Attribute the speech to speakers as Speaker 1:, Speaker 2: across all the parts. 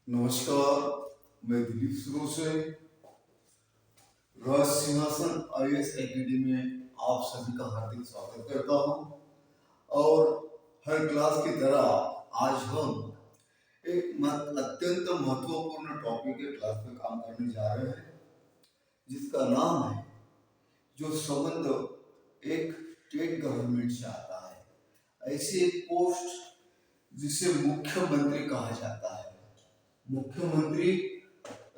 Speaker 1: नमस्कार। मैं दिलीप सुरो से राज सिंहासन आईएएस एकेडमी में आप सभी का हार्दिक स्वागत करता हूं। और हर क्लास की तरह आज हम अत्यंत महत्वपूर्ण टॉपिक के क्लास में काम करने जा रहे हैं, जिसका नाम है जो संबंध एक स्टेट गवर्नमेंट से आता है, ऐसी एक पोस्ट जिसे मुख्यमंत्री कहा जाता है। मुख्यमंत्री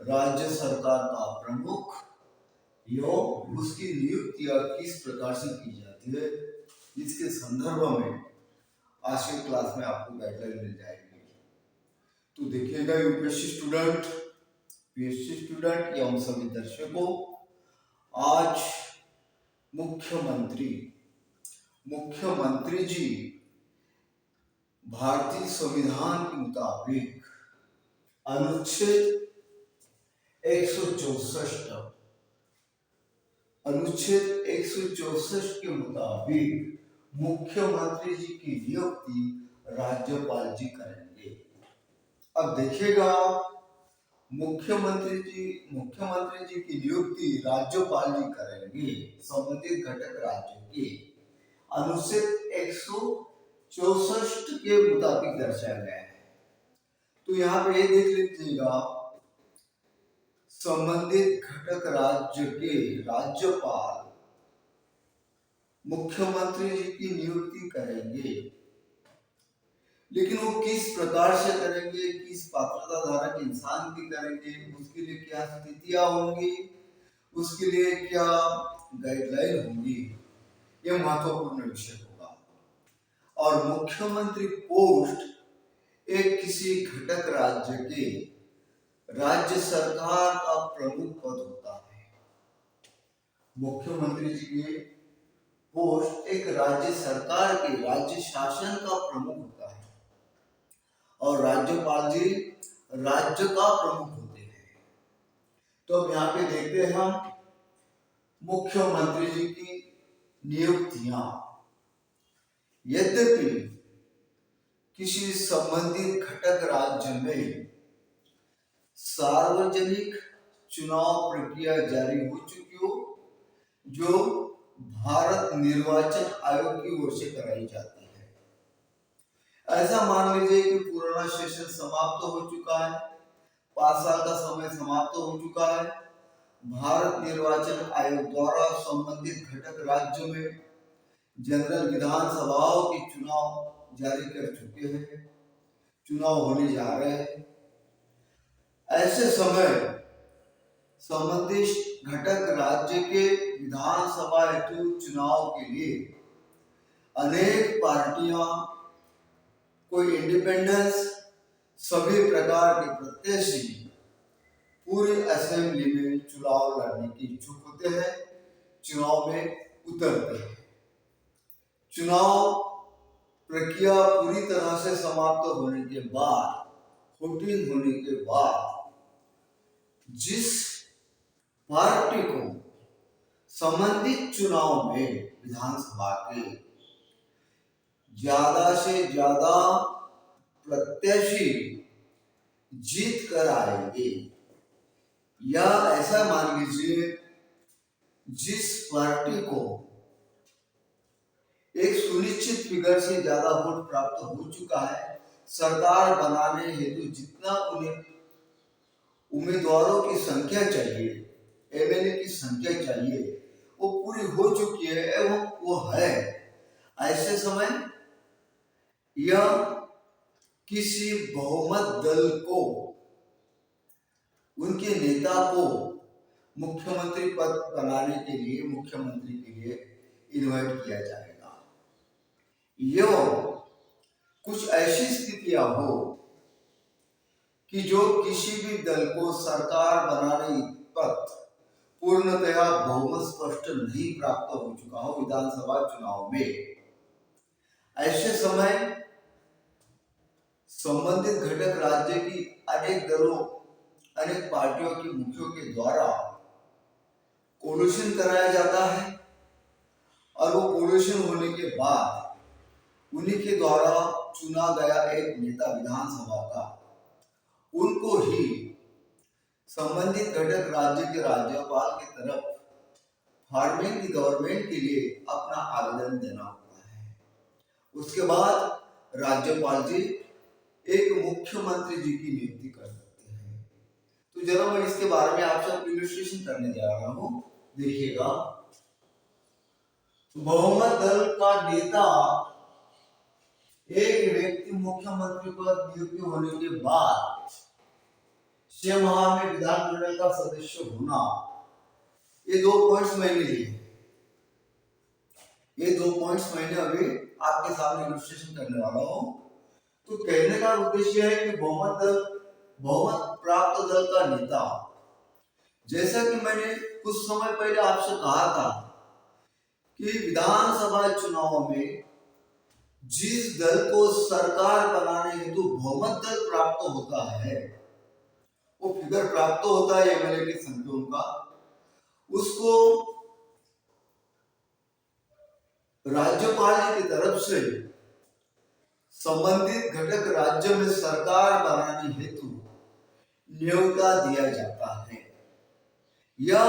Speaker 1: राज्य सरकार का प्रमुख एवं उसकी नियुक्तियां किस प्रकार से की जाती है, इसके संदर्भ में आज के क्लास में आपको गाइडलाइन मिल जाएगी। तो देखिएगा यूपीएससी स्टूडेंट, पीएससी स्टूडेंट एवं सभी दर्शकों, आज मुख्यमंत्री जी भारतीय संविधान के मुताबिक अनुच्छेद 164 के मुताबिक मुख्यमंत्री जी की नियुक्ति राज्यपाल जी करेंगे। अब देखिएगा, मुख्यमंत्री जी की नियुक्ति राज्यपाल जी करेंगे संबंधित घटक राज्य के अनुच्छेद 164 के मुताबिक दर्शाया गया है। तो यहाँ पे ये देख लीजिएगा, संबंधित घटक राज्य के राज्यपाल मुख्यमंत्री जी की नियुक्ति करेंगे, लेकिन वो किस प्रकार से करेंगे, किस पात्रता धारक इंसान की करेंगे, उसके लिए क्या स्थितियां होंगी, उसके लिए क्या गाइडलाइन होंगी, यह महत्वपूर्ण विषय होगा। और मुख्यमंत्री पोस्ट एक किसी घटक राज्य के राज्य सरकार का प्रमुख पद होता है। मुख्यमंत्री जी की पोस्ट एक राज्य सरकार के राज्य शासन का प्रमुख होता है और राज्यपाल जी राज्य का प्रमुख होते हैं। तो अब यहाँ पे देखते हैं हम मुख्यमंत्री जी की नियुक्तियां। यद्यपि किसी संबंधित घटक राज्य में सार्वजनिक चुनाव प्रक्रिया जारी हो चुकी हो, जो भारत निर्वाचन आयोग की ओर से कराई जाती है। ऐसा मान लीजिए कि पुराना सेशन समाप्त हो चुका है, 5 साल का समय समाप्त हो चुका है, भारत निर्वाचन आयोग द्वारा संबंधित घटक राज्य में जनरल विधानसभाओं के चुनाव जारी कर चुके हैं, चुनाव होने जा रहे हैं। ऐसे समय संबंधित घटक राज्य के विधानसभा हेतु चुनाव के लिए अनेक पार्टियां, कोई इंडिपेंडेंस, सभी प्रकार के प्रत्याशी पूरी असेंबली में चुनाव लड़ने के इच्छुक होते हैं, चुनाव में उतरते हैं। चुनाव प्रक्रिया पूरी तरह से समाप्त होने के बाद, वोटिंग होने के बाद, जिस पार्टी को संबंधित चुनाव में विधानसभा के ज्यादा से ज्यादा प्रत्याशी जीत कर आएंगे, या ऐसा मान लीजिए जिस पार्टी को एक सुनिश्चित फिगर से ज्यादा वोट प्राप्त हो चुका है, सरकार बनाने हेतु जितना उन्हें उम्मीदवारों की संख्या चाहिए, एमएलए की संख्या चाहिए, वो पूरी हो चुकी है एवं वो है। ऐसे समय यह किसी बहुमत दल को, उनके नेता को मुख्यमंत्री पद बनाने के लिए, मुख्यमंत्री के लिए इनवाइट किया जाएगा। यह कुछ ऐसी स्थितियां हो कि जो किसी भी दल को सरकार बनाने पर पूर्णतया बहुमत स्पष्ट नहीं प्राप्त हो चुका हो विधानसभा चुनाव में, ऐसे समय संबंधित घटक राज्य की अनेक दलों, अनेक पार्टियों के मुखियों के द्वारा कोलिशन कराया जाता है, और वो कोलिशन होने के बाद उन्हीं के द्वारा चुना गया एक नेता विधानसभा का, उनको ही संबंधित घटक राज्य के राज्यपाल की तरफ फार्मिंग की गवर्नमेंट के लिए अपना आवेदन देना होता है। उसके बाद राज्यपाल जी एक मुख्यमंत्री जी की नियुक्ति कर सकते हैं। तो जरा मैं इसके बारे में आपसे इलस्ट्रेशन करने जा रहा हूं, देखिएगा। बहुमत दल का नेता एक व्यक्ति मुख्यमंत्री पद नियुक्ति होने के बाद 6 माह में विधानमंडल का सदस्य होना, ये 2 पॉइंट्स मैंने लिए। ये 2 पॉइंट्स मैंने अभी आपके सामने इलस्ट्रेशन करने वाला हूं। तो कहने का उद्देश्य है कि बहुमत प्राप्त दल का नेता, जैसा कि मैंने कुछ समय पहले आपसे कहा था कि विधानसभा चुनाव में जिस दल को सरकार बनाने हेतु बहुमत दल प्राप्त होता है, वो फिगर प्राप्त होता है एमएलए के संख्यों का, उसको राज्यपाल की तरफ से संबंधित घटक राज्य में सरकार बनाने हेतु न्योता दिया जाता है। यह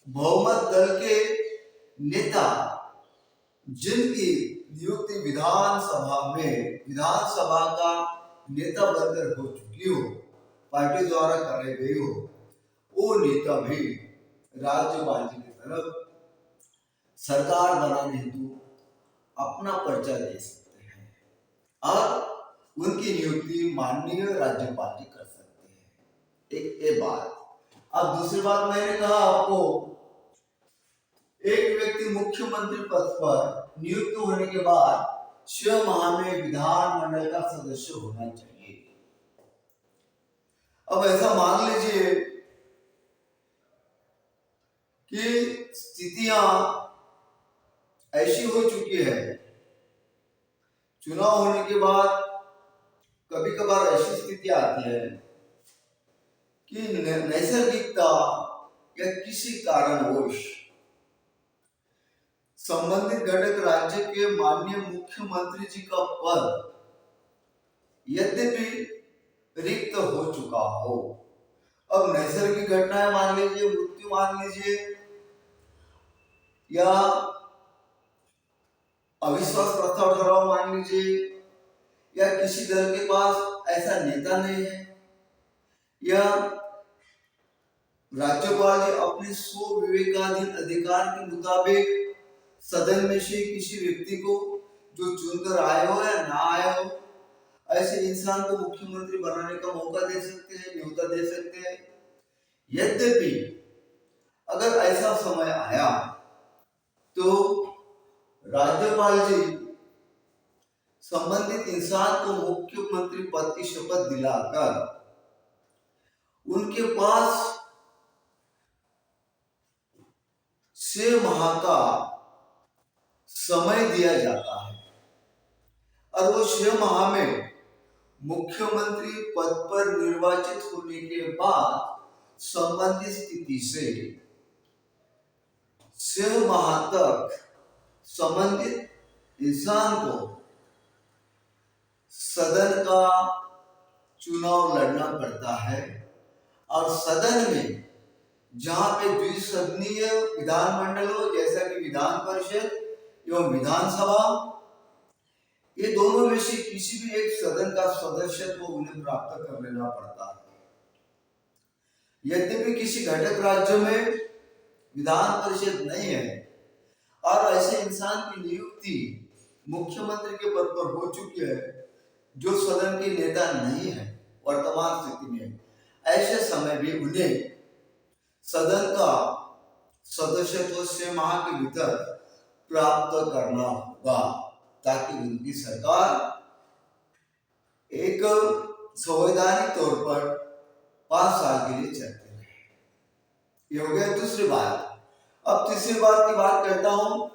Speaker 1: बहुमत दल के नेता जिनकी नियुक्ति विधानसभा का नेता बनकर हो चुकी हो, पार्टी द्वारा कराई गई हो, वो नेता भी राज्यपाल जी की तरफ सरकार बनाने हेतु अपना पर्चा दे सकते हैं और उनकी नियुक्ति माननीय राज्यपाल जी कर सकते हैं। एक ये बात। अब दूसरी बात मैंने कहा आपको, एक व्यक्ति मुख्यमंत्री पद पर नियुक्त होने के बाद 6 माह में विधानमंडल का सदस्य होना चाहिए। अब ऐसा मान लीजिए कि स्थितियां ऐसी हो चुकी है, चुनाव होने के बाद कभी कभार ऐसी स्थिति आती है कि नैसर्गिकता या किसी कारणवश संबंधित घटक राज्य के माननीय मुख्यमंत्री जी का पद यद्यपि रिक्त हो चुका हो। अब नैसर्गिक घटनाएं मान लीजिए, मृत्यु मान लीजिए, या अविश्वास प्रस्ताव ठहराव मान लीजिए, या किसी दल के पास ऐसा नेता नहीं है, या राज्यपाल अपने स्वविवेकाधीन अधिकार के मुताबिक सदन में से किसी व्यक्ति को जो चुनकर आए हो या ना आए हो, ऐसे इंसान को मुख्यमंत्री बनाने का मौका दे सकते हैं, न्योता दे सकते हैं। यद्यपि अगर ऐसा समय आया तो राज्यपाल जी संबंधित इंसान को मुख्यमंत्री पद की शपथ दिलाकर उनके पास 6 माह का समय दिया जाता है और वो 6 माह में मुख्यमंत्री पद पर निर्वाचित होने के बाद संबंधित स्थिति से 6 माह तक संबंधित इंसान को सदन का चुनाव लड़ना पड़ता है और सदन में जहां पे द्विसदनीय विधानमंडल हो, जैसा कि विधान परिषद एवं विधानसभा, ये दोनों में से किसी भी एक सदन का सदस्यत्व उन्हें प्राप्त कर लेना पड़ता है। यद्यपि किसी घटक राज्य में विधान परिषद नहीं है और ऐसे इंसान की नियुक्ति मुख्यमंत्री के पद पर हो चुकी है जो सदन के नेता नहीं है वर्तमान स्थिति में, ऐसे समय भी उन्हें सदन का सदस्यत्व 6 माह के भीतर प्राप्त करना होगा ताकि उनकी सरकार एक संवैधानिक तौर पर 5 साल के लिए चलती रहे। ये हो गया दूसरी बात। अब तीसरी बात की बात करता हूं,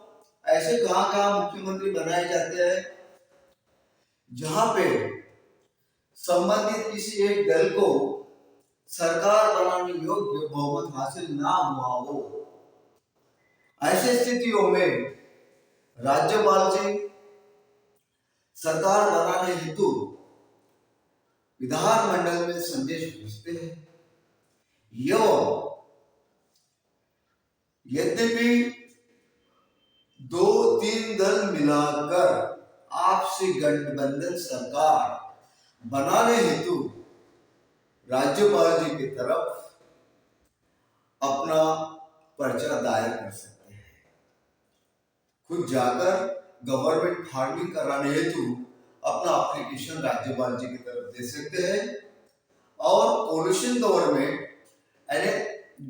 Speaker 1: ऐसे कहां मुख्यमंत्री बनाए जाते हैं जहां पे संबंधित किसी एक दल को सरकार बनाने योग्य बहुमत हासिल ना हुआ हो। ऐसे स्थितियों में राज्यपाल जी सरकार बनाने हेतु विधानमंडल में संदेश भेजते हैं। यद्यपि 2-3 दल मिलाकर आपसी गठबंधन सरकार बनाने हेतु राज्यपाल जी की तरफ अपना पर्चा दायर कर सकते हैं। खुद जाकर गवर्नमेंट फार्मिंग कराने हेतु अपना एप्लीकेशन राज्यपाल जी की तरफ दे सकते हैं। और कोलिशन गवर्नमेंट यानी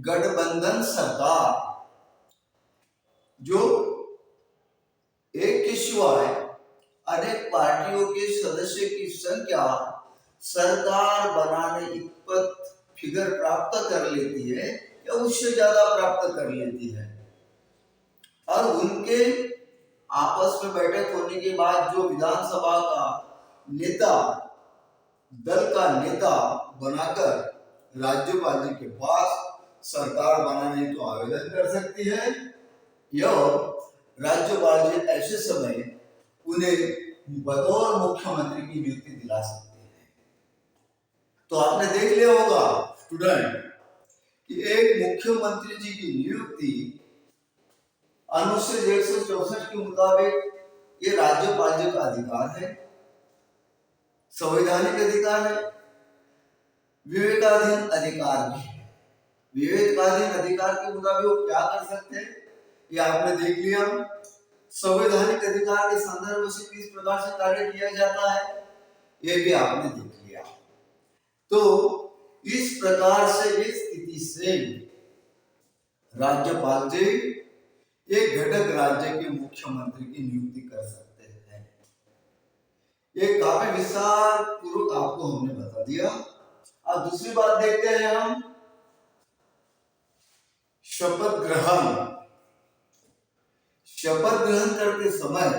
Speaker 1: गठबंधन सरकार जो एक के सिवाय अनेक पार्टियों के सदस्य की संख्या सरकार बनाने इतपत फिगर प्राप्त कर लेती है या उससे ज्यादा प्राप्त कर लेती है, और उनके आपस में बैठक होने के बाद जो विधानसभा का नेता दल का नेता बनाकर राज्यपाल जी के पास सरकार बनाने तो आवेदन कर सकती है, या राज्यपाल जी ऐसे समय उन्हें बतौर मुख्यमंत्री की नियुक्ति दिला सकते हैं। तो आपने देख लिया होगा स्टूडेंट कि एक मुख्यमंत्री जी की नियुक्ति अनुच्छेद 164 के मुताबिक ये राज्यपाल जी का अधिकार है, संवैधानिक अधिकार है, विवेकाधीन अधिकार भी है। विवेकाधीन अधिकार के मुताबिक वो क्या कर सकते हैं ये आपने देख लिया। संवैधानिक अधिकार के संदर्भ से किस प्रकार से कार्य किया जाता है ये भी आपने देख लिया। तो इस प्रकार से इस स्थिति से राज्यपाल जी एक घटक राज्य के मुख्यमंत्री की नियुक्ति कर सकते हैं। ये काफी विस्तार पूर्वक आपको हमने बता दिया। अब दूसरी बात देखते हैं हम शपथ ग्रहण। शपथ ग्रहण करते समय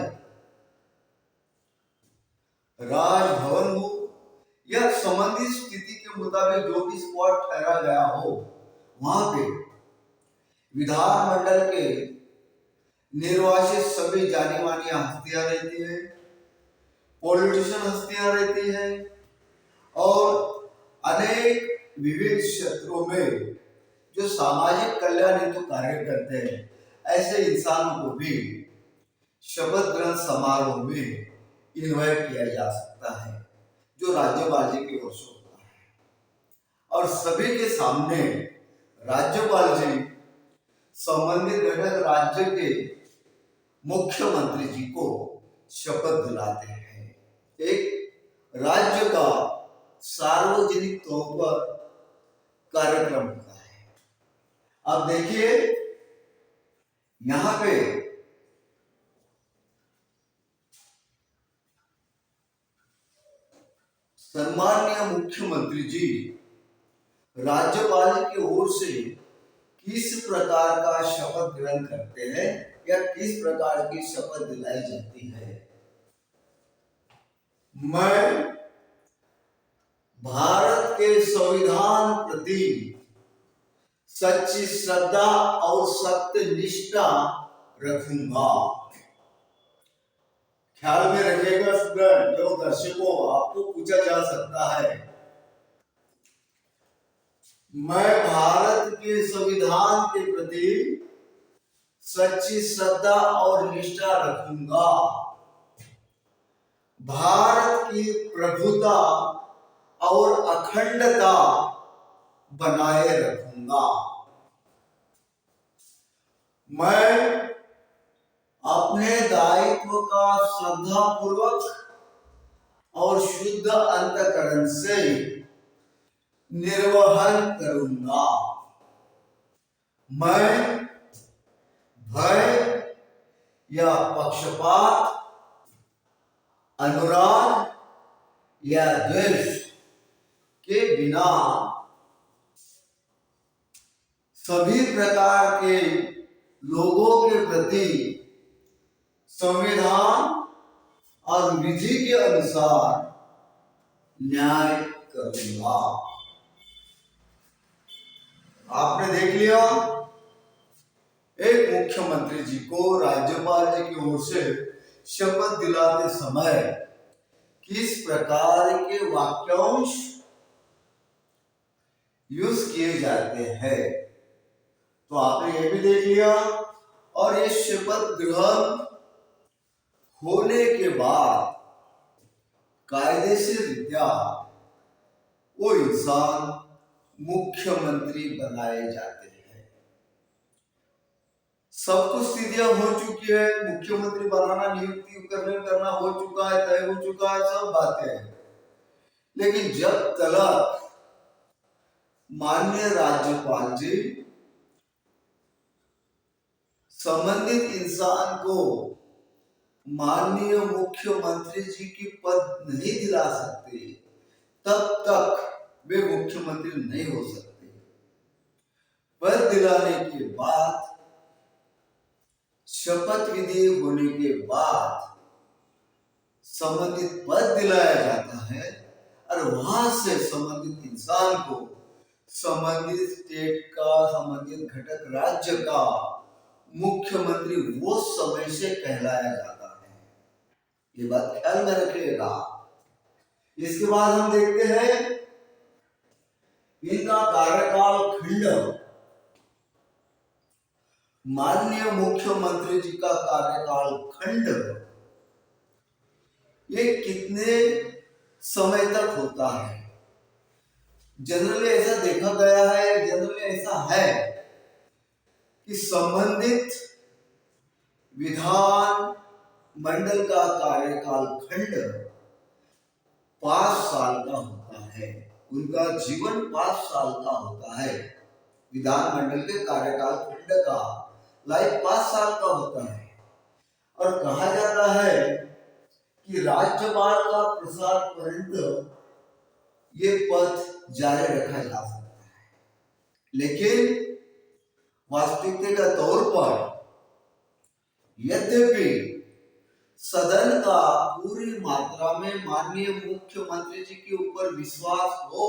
Speaker 1: राजभवन हो या संबंधित स्थिति के मुताबिक जो भी स्पॉट ठहरा गया हो वहां पे विधानमंडल के निर्वाचित सभी जानी मानी हस्तियां रहती है, पॉलिटिशियन हस्तियां रहती है, और अनेक विभिन्न क्षेत्रों में जो सामाजिक कल्याण हेतु कार्य करते हैं ऐसे इंसानों को भी शपथ ग्रहण समारोह में इनवाइट किया जा सकता है जो राज्यपाल जी की ओर से होता है, और सभी के सामने राज्यपाल जी संबंधित घटक राज्य के मुख्यमंत्री जी को शपथ दिलाते हैं। एक राज्य का सार्वजनिक तौर पर कार्यक्रम होता है। अब देखिए यहां पे सम्माननीय मुख्यमंत्री जी राज्यपाल की ओर से किस प्रकार का शपथ ग्रहण करते हैं या किस प्रकार की शपथ दिलाई जाती है। मैं भारत के संविधान प्रति सच्ची श्रद्धा और सत्य निष्ठा रखूंगा। ख्याल में रखिएगा स्टूडेंट, जो दर्शकों आपको पूछा जा सकता है, मैं भारत के संविधान के प्रति सच्ची श्रद्धा और निष्ठा रखूंगा, भारत की प्रभुता और अखंडता बनाए रखूंगा, मैं अपने दायित्व का श्रद्धापूर्वक और शुद्ध अंतःकरण से निर्वहन करूंगा, मैं भय या पक्षपात, अनुराग या द्वेष के बिना सभी प्रकार के लोगों के प्रति संविधान और विधि के अनुसार न्याय करूंगा। आपने देख लिया एक मुख्यमंत्री जी को राज्यपाल जी की ओर से शपथ दिलाते समय किस प्रकार के वाक्यांश यूज किए जाते हैं, तो आपने ये भी देख लिया। और ये शपथ ग्रहण होने के बाद कायदेशीर रीत्या वो इंसान मुख्यमंत्री बनाए जाते हैं। सब कुछ स्थितियां हो चुकी है, मुख्यमंत्री बनाना, नियुक्ति करना हो चुका है, तय हो चुका है, सब बातें हैं। लेकिन जब तक माननीय राज्यपाल जी संबंधित इंसान को माननीय मुख्यमंत्री जी की पद नहीं दिला सकते, तब तक वे मुख्यमंत्री नहीं हो सकते। पद दिलाने के बाद, शपथ विधि होने के बाद संबंधित पद दिलाया जाता है और वहां से संबंधित इंसान को संबंधित स्टेट का, संबंधित घटक राज्य का मुख्यमंत्री वो समय से कहलाया जाता है। ये बात ख्याल में रखिएगा। इसके बाद हम देखते हैं इनका कार्यकाल खंड। माननीय मुख्यमंत्री जी का कार्यकाल खंड ये कितने समय तक होता है? जनरली ऐसा देखा गया है, जनरली ऐसा है कि संबंधित विधान मंडल का कार्यकाल खंड 5 साल का होता है। उनका जीवन 5 साल का होता है। विधान मंडल के कार्यकाल खंड का लाइफ 5 साल का होता है। और कहा जाता है कि राज्यपाल का प्रसाद पर्यंत ये पद जारी रखा जा सकता है। लेकिन वास्तविकता के तौर पर यद्यपि सदन का पूरी मात्रा में माननीय मुख्यमंत्री जी के ऊपर विश्वास हो,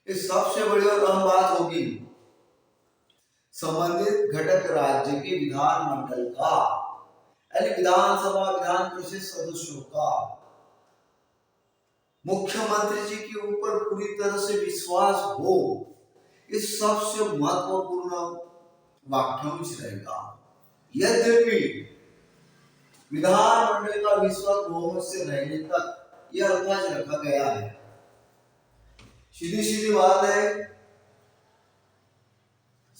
Speaker 1: ये सबसे बड़ी और अहम बात होगी। संबंधित घटक राज्य के विधान मंडल का, यानी विधानसभा, विधान परिषद सदस्यों का मुख्यमंत्री जी के ऊपर पूरी तरह से विश्वास हो, इस सबसे महत्वपूर्ण वाक्यांश रहेगा। यद्यपि विधानमंडल का विश्वास बहुमत से रहने तक यह अल्पाज रखा गया है। सीधी सीधी बात है,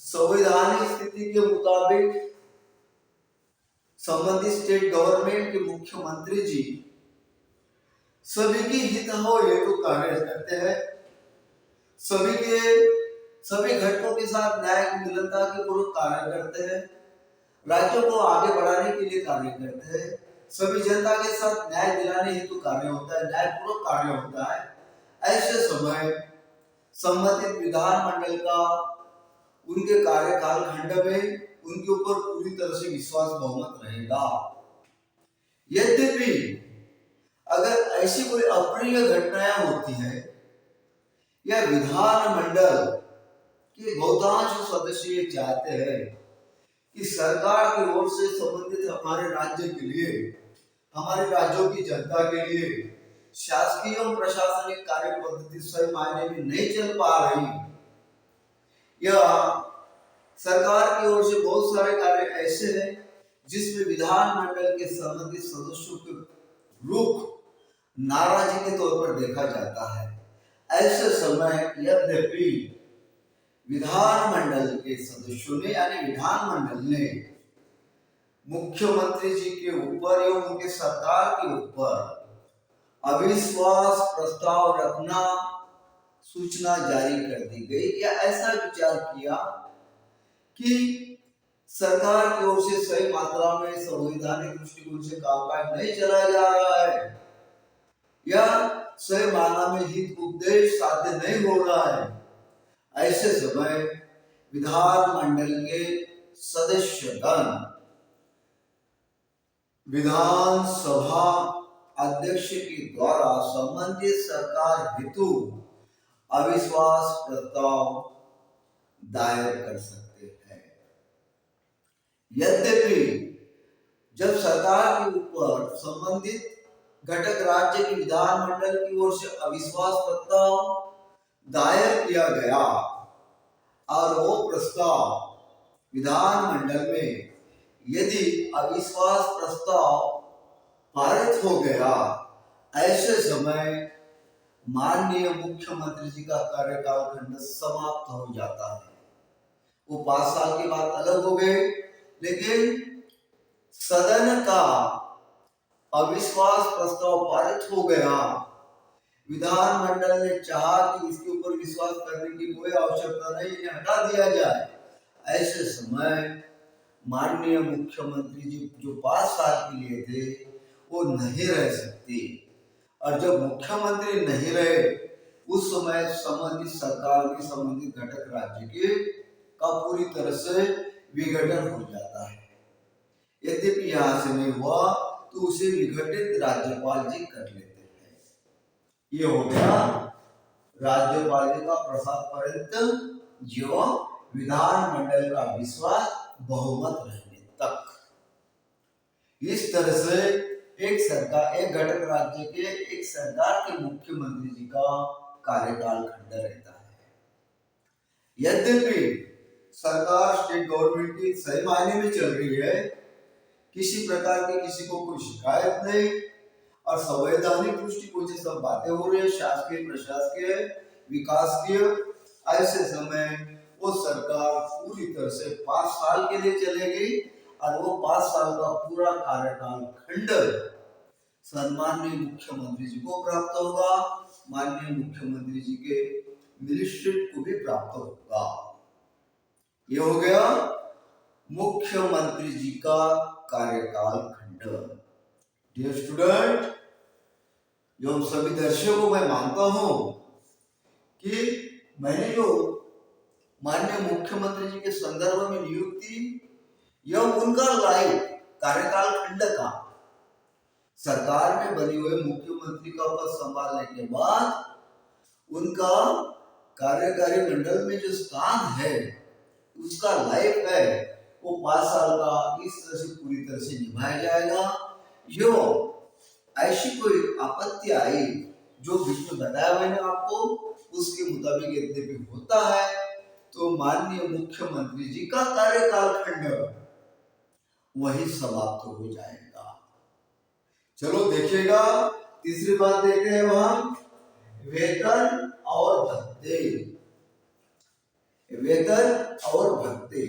Speaker 1: संवैधानिक स्थिति के मुताबिक संबंधित स्टेट गवर्नमेंट के मुख्यमंत्री जी सभी की हित हो हेतु कार्य करते हैं। सभी घटकों के साथ न्याय की मिलनता के पूर्वक कार्य करते हैं। राज्यों को आगे बढ़ाने के लिए कार्य करते हैं। सभी जनता के साथ न्याय दिलाने हेतु कार्य होता है, न्यायपूर्वक कार्य होता है। ऐसे समय संबंधित विधान मंडल का उनके कार्यकाल खंड में उनके ऊपर पूरी तरह से विश्वास बहुमत रहेगा। यद्यपि अगर ऐसी कोई अप्रिय घटनाएं होती है या विधान मंडल के बहुतांश सदस्य ये चाहते हैं कि सरकार की ओर से संबंधित हमारे राज्य के लिए, हमारे राज्यों की जनता के लिए शासकीय एवं प्रशासनिक कार्य पद्धति सही मायने में नहीं चल पा रही, या सरकार की ओर से बहुत सारे कार्य ऐसे हैं जिसमें विधान मंडल के संबंधित सदस्यों के रुख नाराजगी के तौर पर देखा जाता है। ऐसे समय यद्यपि विधान मंडल के सदस्यों ने, यानी विधान मंडल ने मुख्यमंत्री जी के ऊपर एवं उनके सरकार के ऊपर अविश्वास प्रस्ताव रखना सूचना जारी कर दी गई, या ऐसा विचार किया कि सरकार की ओर से सही मात्रा में संवैधानिक दृष्टिकोण से कामकाज नहीं चलाया जा रहा है, या सही मात्रा में हित उपदेश साध्य नहीं हो रहा है। ऐसे समय विधान मंडल के सदस्यगण विधानसभा अध्यक्ष के द्वारा संबंधित सरकार हेतु अविश्वास प्रस्ताव दायर कर सकते हैं। यद्यपि जब सरकार के ऊपर संबंधित घटक राज्य की विधानमंडल की ओर से अविश्वास प्रस्ताव दायर किया गया और वो प्रस्ताव विधानमंडल में यदि अविश्वास प्रस्ताव पारित हो गया, ऐसे समय माननीय मुख्यमंत्री जी का कार्यकाल खंड समाप्त हो जाता है। वो 5 साल के बाद अलग हो गए, लेकिन सदन का अविश्वास प्रस्ताव पारित हो गया। विधानमंडल ने चाहा कि इसके ऊपर विश्वास करने की कोई आवश्यकता नहीं, इन्हें हटा दिया जाए। ऐसे समय माननीय मुख्यमंत्री जी जो 5 साल के लिए थे वो नहीं रह सकते, और जब मुख्यमंत्री नहीं रहे उस समय संबंधित सरकार के संबंधित घटक राज्य के का पूरी तरह से विघटन हो जाता है। यद्यपि यहाँ से नहीं हुआ तो उसे विघटित राज्यपाल जी कर लेते हैं। ये हो गया राज्यपाल जी का प्रसाद पर्यंत जो विधानमंडल का विश्वास बहुमत रहने तक। इस तरह से एक सरकार, एक घटक राज्य के एक सरकार के मुख्यमंत्री जी का कार्यकाल खंड रहता है। यद्यपि सरकार स्टेट गवर्नमेंट की सही मायने में चल रही है, किसी प्रकार की किसी को कोई शिकायत नहीं, और संवैधानिक दृष्टिकोण से सब बातें हो रही है, शासकीय प्रशासकीय विकासकीय, ऐसे समय वो सरकार पूरी तरह से 5 साल के लिए चलेगी और वो 5 साल का पूरा कार्यकाल खंड सम्माननीय मुख्यमंत्री जी को प्राप्त होगा, माननीय मुख्यमंत्री जी के मिनिस्ट्रेट को भी प्राप्त होगा। ये हो गया मुख्यमंत्री जी का कार्यकाल खंड। डियर स्टूडेंट, जो हम सभी दर्शकों को मैं मानता हूं कि मैंने जो माननीय मुख्यमंत्री जी के संदर्भ में नियुक्ति, यह उनका लाइव कार्यकाल खंड का सरकार में बनी हुए मुख्यमंत्री का पद संभालने के बाद उनका कार्यकारी मंडल में जो स्थान है उसका लाइफ है वो 5 साल का इस तरह से पूरी तरह से निभाया जाएगा। जो ऐसी कोई आपत्ति आई जो बीच में बताया मैंने आपको, उसके मुताबिक यद्यपि होता है तो माननीय मुख्यमंत्री जी का कार्यकाल खंड वही समाप्त हो जाएगा। चलो देखिएगा, तीसरी बात देखते हैं हम वेतन और भत्ते। वेतन और भत्ते,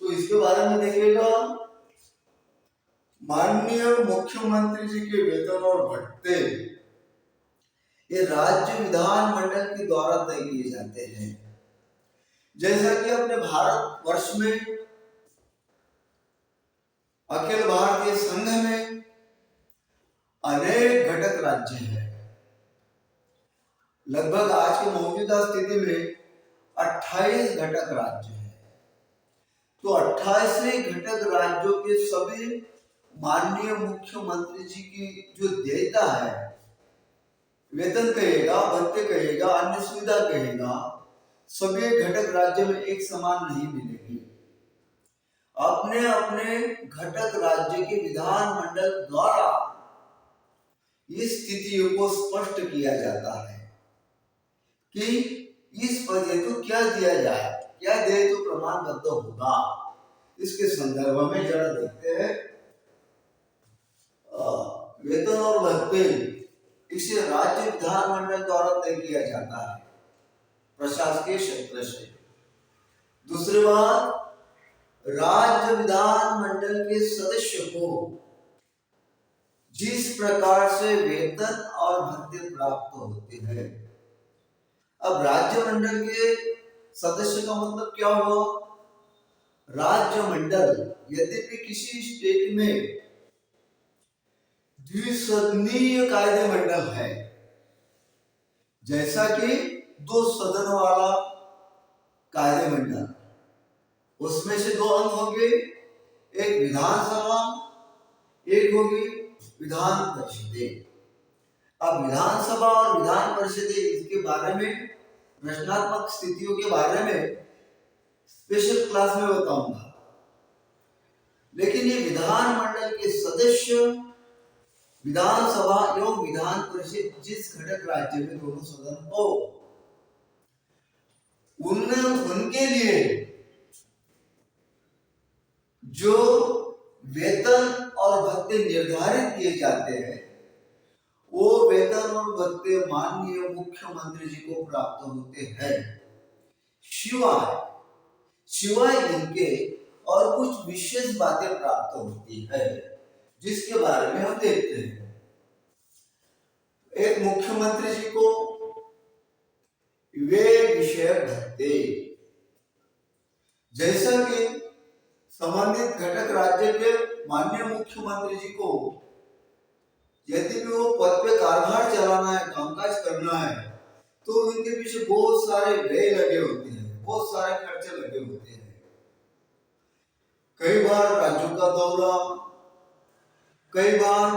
Speaker 1: तो इसके बारे में देखिएगा। माननीय मुख्यमंत्री जी के वेतन और भत्ते ये राज्य विधानमंडल के द्वारा तय किए जाते हैं। जैसा कि अपने भारत वर्ष में अखिल भारतीय संघ में अनेक घटक राज्य हैं, लगभग आज की मौजूदा स्थिति में 28 घटक राज्य हैं। तो 28 घटक राज्यों के सभी माननीय मुख्यमंत्री जी की जो देयता है, वेतन कहेगा, भत्ते कहेगा, अन्य सुविधा कहेगा, सभी घटक राज्य में एक समान नहीं मिलेगी। अपने अपने घटक राज्य के विधानमंडल द्वारा इस स्थितियों को स्पष्ट किया जाता है कि इस पद हेतु क्या दिया जाए, क्या दे तो प्रमाणबद्ध होगा। इसके संदर्भ में जरा देखते हैं। वेतन और भत्ते इसे राज्य विधानमंडल द्वारा तय किया जाता है प्रशासकीय क्षेत्र से। दूसरी बात, राज्य विधानमंडल के सदस्य को जिस प्रकार से वेतन और भत्ते प्राप्त होते हैं, अब राज्य मंडल के सदस्य का मतलब क्या हुआ? राज्य मंडल यद्यपि किसी स्टेट में द्विसदनीय कायदे मंडल है, जैसा कि 2 सदन वाला कायदे मंडल, उसमें से 2 अंग होंगे, एक विधानसभा, एक होगी विधान परिषदें। अब विधानसभा और विधान परिषदें, इसके बारे में रचनात्मक स्थितियों के बारे में स्पेशल क्लास में बताऊंगा। लेकिन ये विधानमंडल के सदस्य विधानसभा एवं विधान परिषद जिस घटक राज्य में दोनों सदन हो, उनके लिए जो वेतन और भत्ते निर्धारित किए जाते हैं, वो वेतन और भत्ते माननीय मुख्यमंत्री जी को प्राप्त होते हैं। शिवाय इनके और कुछ विशेष बातें प्राप्त होती है, जिसके बारे में हम देखते हैं। एक मुख्यमंत्री जी को वे विषय भत्ते, जैसा कि संबंधित घटक राज्य के माननीय मुख्यमंत्री जी को यदि भी वो पद पे कारभार चलाना है, कामकाज करना है, तो उनके पीछे बहुत सारे व्यय लगे होते हैं, बहुत सारे खर्चे लगे होते हैं। कई बार राज्यों का दौरा, कई बार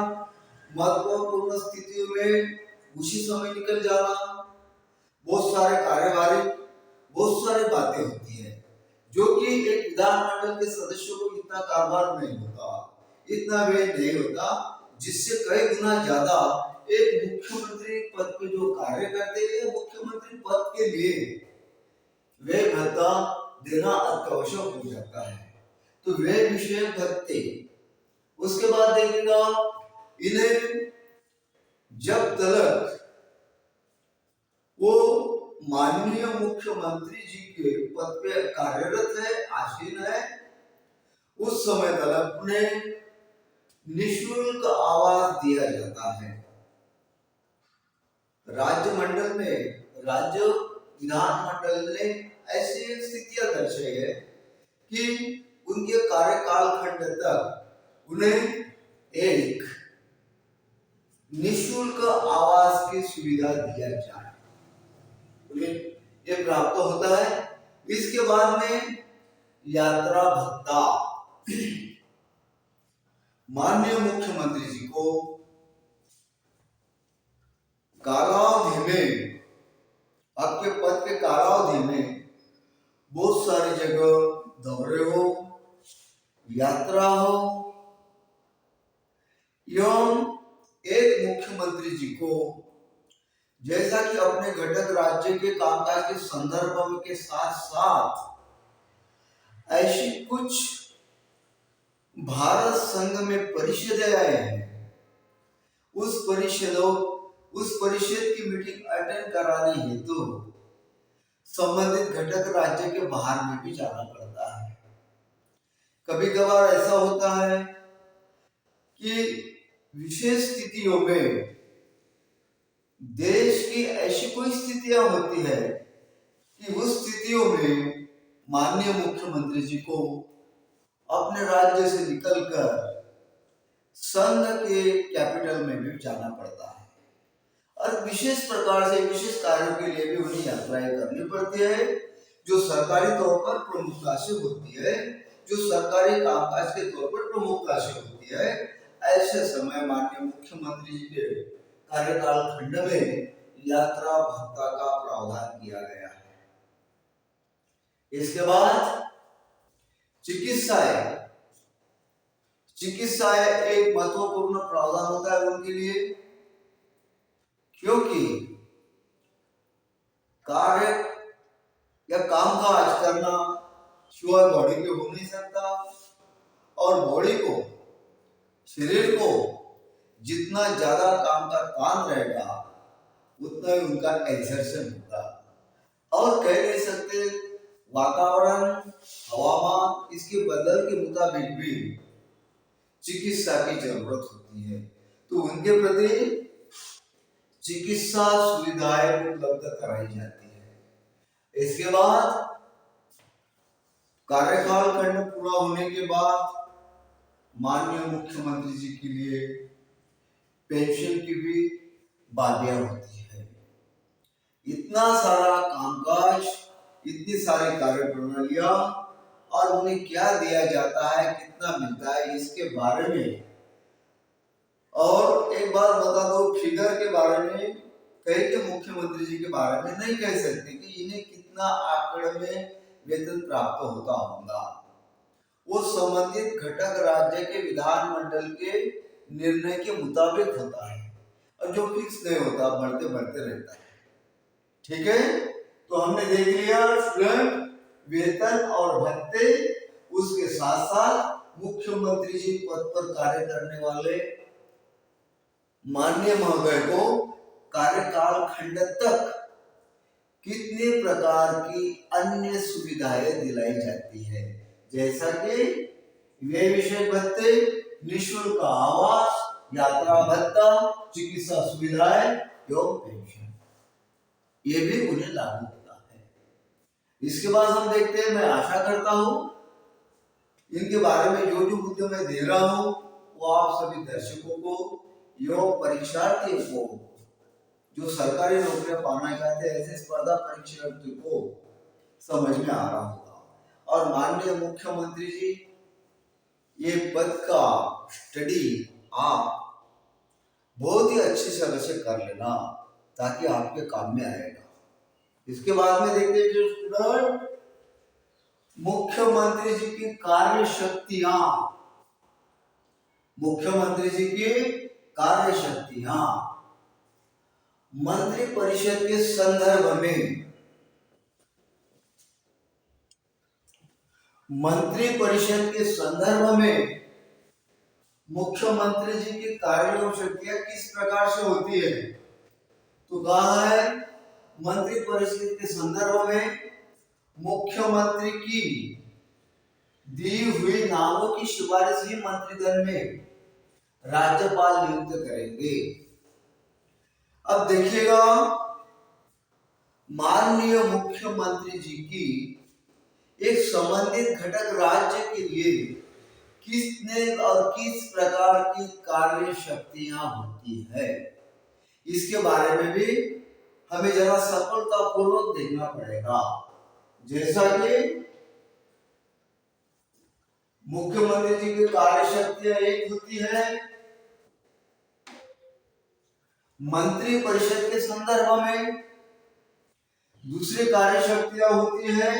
Speaker 1: महत्वपूर्ण स्थितियों में उसी समय निकल जाना, बहुत सारे कार्यभारी, बहुत सारी बातें होती है, जो कि एक विधानमंडल के सदस्यों को इतना कारभार नहीं होता, इतना व्यय नहीं होता, जिससे कई गुना ज्यादा एक मुख्यमंत्री पद पे जो कार्य करते हैं, मुख्यमंत्री पद के लिए वे भत्ता देना अत्यावश्यक हो जाता है। तो वे विषय भत्ते, उसके बाद देखिएगा, इन्हें जब तक वो माननीय मुख्यमंत्री जी के पद पे कार्यरत है, आसीन है, उस समय तक उन्हें निःशुल्क आवास दिया जाता है। राज्य विधानमंडल ने ऐसी स्थितियां दर्शाई है कि उनके कार्यकाल खंड तक उन्हें एक निःशुल्क आवास की सुविधा दिया जाए, उन्हें ये प्राप्त होता है। इसके बाद में यात्रा भत्ता, माननीय मुख्यमंत्री जी को कालावधि में, आपके पद के कालावधि में बहुत सारी जगह दौरे हो, यात्रा हो, एवं एक मुख्यमंत्री जी को जैसा कि अपने घटक राज्य के कामकाज के संदर्भ के साथ साथ ऐसी कुछ भारत संघ में परिषदें हैं, उस परिषद की मीटिंग अटेंड कराने हेतु संबंधित घटक राज्य के बाहर में भी जाना पड़ता है। कभी कभार ऐसा होता है कि विशेष स्थितियों में देश की ऐसी कोई स्थितियां होती है कि उस स्थितियों में माननीय मुख्यमंत्री जी को अपने राज्य से निकलकर संघ के कैपिटल में भी जाना पड़ता है, और विशेष प्रकार से विशेष कार्यों के लिए भी उन्हें यात्राएं करनी पड़ती है, जो सरकारी तौर पर प्रमुखता से होती है, जो सरकारी कामकाज के तौर पर प्रमुखता से होती है। ऐसे समय माननीय मुख्यमंत्री जी के कार्यकाल खंड में यात्रा भत्ता का प्रावधान किया गया है। इसके बाद चिकित्सा एक महत्वपूर्ण प्रावधान होता है उनके लिए, क्योंकि कार्य या कामकाज करना शिवाय बॉडी के हो नहीं सकता, और बॉडी को, शरीर को जितना ज्यादा काम का तान रहेगा उतना ही उनका एक्सर्शन होगा। और कह नहीं सकते वातावरण, हवामान, इसके बदल के मुताबिक भी चिकित्सा की जरूरत होती है, तो उनके प्रति चिकित्सा सुविधाएं उपलब्ध कराई जाती है। इसके बाद कार्यकाल खंड पूरा होने के बाद माननीय मुख्यमंत्री जी के लिए पेंशन की भी बाधियां होती है। इतना सारा कामकाज, इतनी सारी कार्य प्रणालियां, और उन्हें क्या दिया जाता है, कितना मिलता है, इसके बारे में। और एक बात बता दो, फिगर के बारे में कई के मुख्यमंत्री जी के बारे में नहीं कह सकते कि इन्हें कितना आंकड़े में वेतन प्राप्त होता होगा। वो संबंधित घटक राज्य के विधानमंडल के निर्णय के मुताबिक होता है और जो फिक्स नहीं होता बढ़ते बढ़ते रहता है। ठीक है, तो हमने देख लिया स्टूडेंट वेतन और भत्ते, उसके साथ साथ मुख्यमंत्री जी पद पर कार्य करने वाले माननीय महोदय को कार्यकाल खंड तक कितने प्रकार की अन्य सुविधाएं दिलाई जाती है, जैसा कि व्यय विषय भत्ते, निःशुल्क आवास, यात्रा भत्ता, चिकित्सा सुविधाएं एवं पेंशन, ये भी उन्हें लागू होता है। इसके बाद हम देखते हैं, मैं आशा करता हूं इनके बारे में जो जो मुद्दे मैं दे रहा हूं वो आप सभी दर्शकों को एवं परीक्षार्थियों को जो सरकारी नौकरियां पाना चाहते हैं ऐसे स्पर्धा परीक्षार्थियों को समझ में आ रहा होगा। और माननीय मुख्यमंत्री जी ये पद का स्टडी आप बहुत ही अच्छी तरह से कर लेना ताकि आपके काम में आएगा। इसके बाद में देखते हैं जो स्टूडेंट मुख्यमंत्री जी की कार्य शक्तियां, मुख्यमंत्री जी की कार्य शक्तियां मंत्री परिषद के संदर्भ में, मंत्री परिषद के संदर्भ में मुख्यमंत्री जी की कार्य शक्तियां किस प्रकार से होती है, तो कहा है मंत्री परिषद के संदर्भ में मुख्यमंत्री की दी हुई नामों की सिफारिश ही मंत्रिदल में राज्यपाल नियुक्त करेंगे। अब देखिएगा माननीय मुख्यमंत्री जी की एक संबंधित घटक राज्य के लिए किसने और किस प्रकार की कार्य शक्तियां होती है, इसके बारे में भी हमें जरा सफलतापूर्वक देखना पड़ेगा। जैसा कि मुख्यमंत्री जी की कार्य शक्तियां एक होती है मंत्री परिषद के संदर्भ में, दूसरी कार्य शक्तियां होती है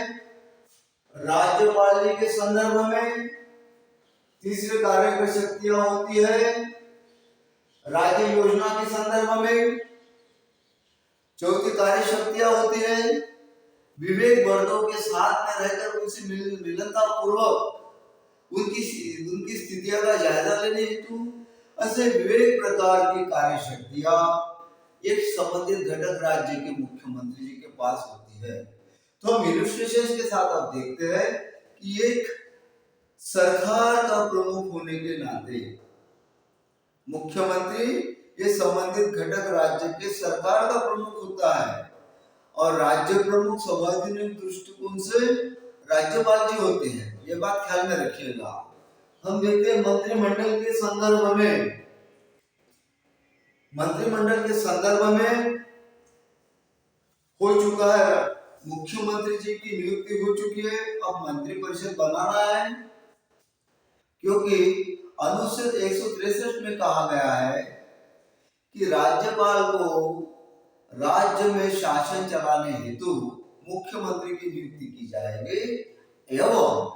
Speaker 1: राज्यपाल जी के संदर्भ में, तीसरी कार्य शक्तियां होती है राज्य योजना के संदर्भ में, चौथी कार्य शक्तियां होती है विवेक वर्गों के साथ में रहकर उनसे मिलनता पूर्वक उनकी स्थितियों का जायजा लेने हेतु ऐसे विवेक प्रकार की कार्य शक्तियां एक संबंधित घटक राज्य के मुख्यमंत्री जी के पास होती है। तो हम इलस्ट्रेशन के साथ आप देखते हैं कि एक सरकार का प्रमुख होने के नाते मुख्यमंत्री ये संबंधित घटक राज्य के सरकार का प्रमुख होता है और राज्य प्रमुख संवैधानिक दृष्टिकोण से राज्यपाल जी होते हैं, ये बात ख्याल में रखिएगा। हम देखते हैं मंत्रिमंडल के संदर्भ में, मंत्रिमंडल के संदर्भ में हो चुका है, मुख्यमंत्री जी की नियुक्ति हो चुकी है, अब मंत्री परिषद बनाना है, क्योंकि अनुच्छेद 163 में कहा गया है कि राज्यपाल को राज्य में शासन चलाने हेतु मुख्यमंत्री की नियुक्ति की जाएगी एवं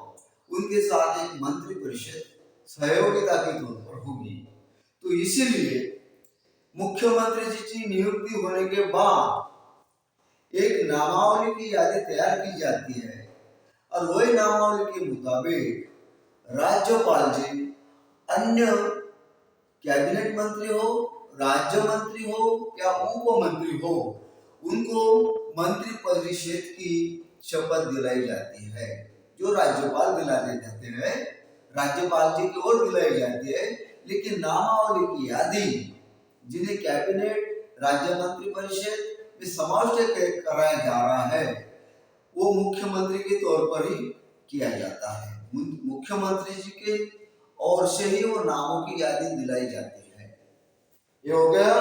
Speaker 1: उनके साथ एक मंत्री परिषद सहयोगिता के तौर पर होगी। तो इसीलिए मुख्यमंत्री जी की नियुक्ति होने के बाद एक नामावली की यादी तैयार की जाती है और वही नामावली के मुताबिक राज्यपाल जी अन्य कैबिनेट मंत्री हो, राज्य मंत्री हो या उप मंत्री हो, उनको मंत्री परिषद की शपथ दिलाई जाती है, जो राज्यपाल दिलाने जाते हैं, राज्यपाल जी की ओर दिलाई जाती है। लेकिन नामावली की यादी जिन्हें कैबिनेट राज्य मंत्री परिषद में समाविष्ट कराया जा रहा है वो मुख्यमंत्री के तौर पर ही किया जाता है। मुख्यमंत्री जी के ओर से ही वो नामों की यादी दिलाई जाती है। ये हो गया।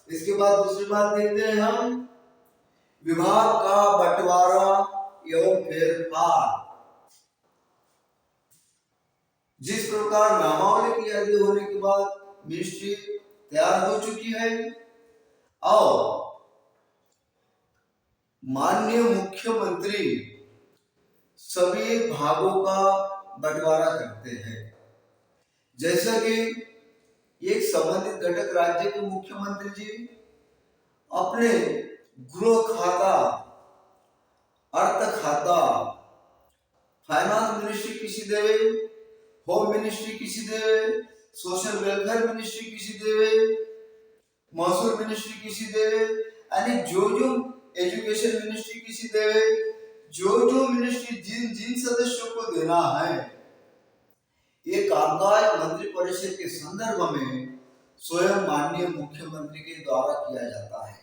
Speaker 1: इसके बाद दूसरी बात देखते हैं हम विभाग का बंटवारा एवं फेरफार। जिस प्रकार नामावली की यादी होने के बाद मिनिस्ट्री तैयार हो चुकी है और माननीय मुख्यमंत्री सभी भागों का बंटवारा करते हैं, जैसा कि एक संबंधित घटक राज्य के मुख्यमंत्री जी अपने गृह खाता, अर्थ खाता, फाइनेंस मिनिस्ट्री किसी देवे, होम मिनिस्ट्री किसी देवे, सोशल वेलफेयर मिनिस्ट्री किसी देवे, महसूल मिनिस्ट्री किसी देवे, यानी जो एजुकेशन मिनिस्ट्री किसी देवे, जो मिनिस्ट्री जिन जिन सदस्यों को देना है, ये कामकाज मंत्री परिषद के संदर्भ में स्वयं माननीय मुख्यमंत्री के द्वारा किया जाता है।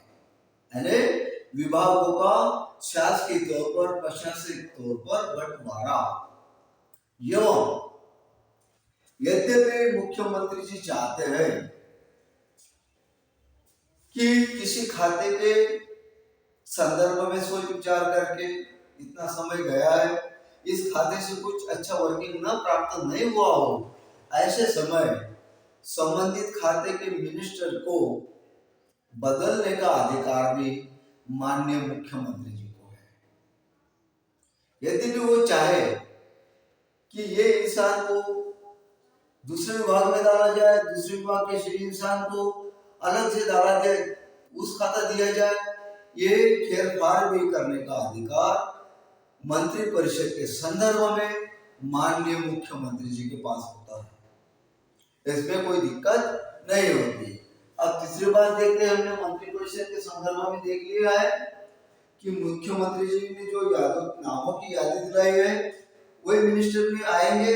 Speaker 1: यानी विभागों का शासकीय तौर पर, प्रशासनिक तौर पर बंटवारा। एवं यद्यपि मुख्यमंत्री जी चाहते हैं कि किसी खाते के संदर्भ में सोच विचार करके इतना समय गया है, इस खाते से कुछ अच्छा वर्किंग न प्राप्त नहीं हुआ हो, ऐसे समय संबंधित खाते के मिनिस्टर को बदलने का अधिकार भी माननीय मुख्यमंत्री जी को है। यदि वो चाहे कि ये इंसान को दूसरे विभाग में डाला जाए, दूसरे विभाग के श्री इंसान को अलग से डाला जाए, उस खाता दिया जाए, ये फेरफार भी करने का अधिकार मंत्री परिषद के संदर्भ में माननीय मुख्यमंत्री जी के पास होता है। इसमें कोई दिक्कत नहीं होती। अब तीसरी बात देखते हैं, हमने मंत्री परिषद के संदर्भ में देख लिया है कि मुख्यमंत्री जी ने जो नामों की यादी दिलाई है, वही मिनिस्टर में आएंगे,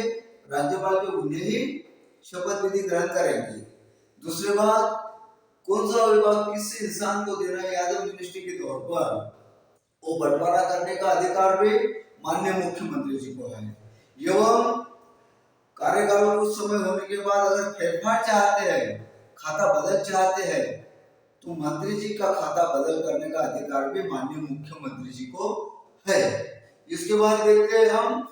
Speaker 1: राज्यपाल के उन्हें ही शपथ विधि ग्रहण करेंगे। दूसरी बात, कौन सा विभाग किस इंसान को देना है यादव मिनिस्ट्री के तौर पर, वो बंटवारा करने का अधिकार भी माननीय मुख्यमंत्री जी को है। एवं कार्यकाल कुछ समय होने के बाद अगर फेरफार चाहते हैं, खाता बदल चाहते हैं, तो मंत्री जी का खाता बदल करने का अधिकार भी माननीय मुख्यमंत्री जी को है। इसके बाद देखते हैं हम,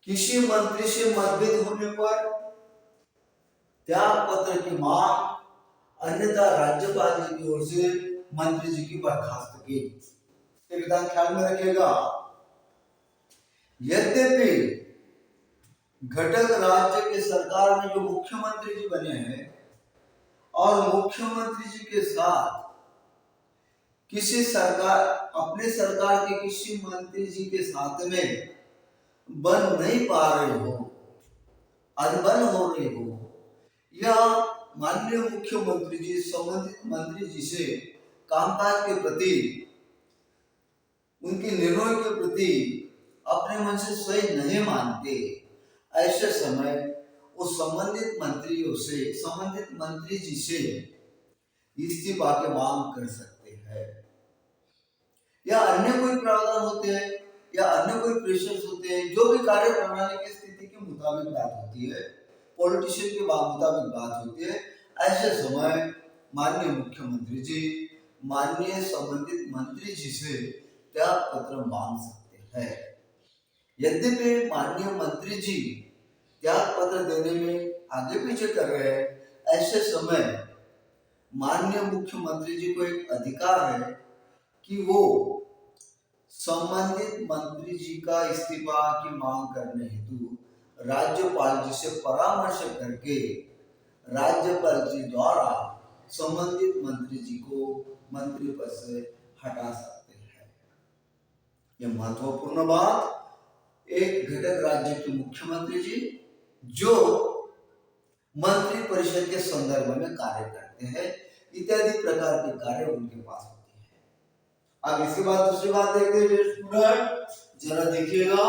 Speaker 1: किसी मंत्री से मतभेद होने पर त्याग पत्र की मांग, अन्यथा राज्यपाल जी की ओर से मंत्री जी की बर्खास्तगी, ये विधान ख्याल में रखिएगा। यद्यपि घटक राज्य के सरकार में जो मुख्यमंत्री जी बने हैं और मुख्यमंत्री जी के साथ किसी सरकार, अपने सरकार के किसी मंत्री जी के साथ में बन नहीं पा रहे हो, अनबन हो रही हो, या माननीय मुख्यमंत्री जी संबंधित मंत्री जी से कामकाज के प्रति, उनके निर्णय के प्रति अपने मन से स्वयं नहीं मानते, ऐसे समय वो संबंधित मंत्रियों से, संबंधित मंत्री जी से इस्तीफा की मांग कर सकते हैं, या अन्य कोई प्रावधान होते हैं, या अन्य कोई प्रेशर्स होते हैं, जो भी कार्य प्रणाली की स्थिति के मुताबिक बात होती है, पॉलिटिशियन के मुताबिक बात होती है, ऐसे समय माननीय मुख्यमंत्री जी माननीय संबंधित मंत्री जी से त्याग पत्र मांग सकते हैं। यद्यपि माननीय मंत्री जी त्याग पत्र देने में आगे पीछे कर रहे हैं, ऐसे समय माननीय मुख्यमंत्री जी को एक अधिकार है कि वो संबंधित मंत्री जी का इस्तीफा की मांग करने हेतु राज्यपाल जी से परामर्श करके राज्यपाल जी द्वारा संबंधित मंत्री जी को मंत्री पद से हटा सकते हैं। यह महत्वपूर्ण बात, एक घटक राज्य के मुख्यमंत्री जी जो मंत्री परिषद के संदर्भ में कार्य करते हैं, इत्यादि प्रकार के कार्य उनके पास होते हैं। अब इसके बाद दूसरी बात देखते हैं स्टूडेंट, जरा देखिएगा।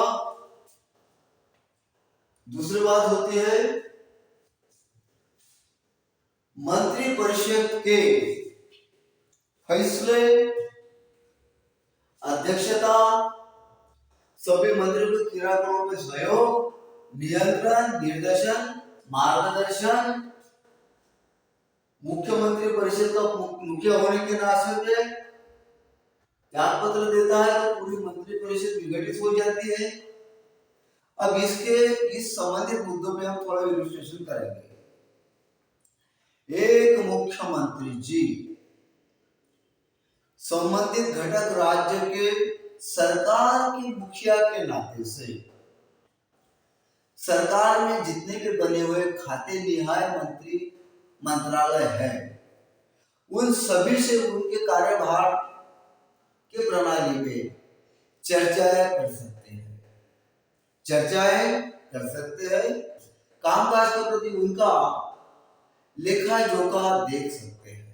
Speaker 1: दूसरी बात होती है मंत्री परिषद के फैसले, अध्यक्षता, सभी मंत्रियों के क्रियाकलापों में सहयोग, नियंत्रण, निर्देशन, मार्गदर्शन, मुख्यमंत्री परिषद का मुखिया होने के नाते त्याग पत्र देता है तो पूरी मंत्री परिषद विघटित हो जाती है। अब इस संबंधित मुद्दों पे हम थोड़ा इलस्ट्रेशन करेंगे। एक मुख्यमंत्री जी संबंधित घटक राज्य के सरकार की मुखिया के नाते से सरकार में जितने भी बने हुए खाते निहाय मंत्रालय है, उन सभी से उनके कार्यभार के प्रणाली में चर्चाएं कर सकते हैं, कामकाज के प्रति उनका लेखा जोखा देख सकते हैं।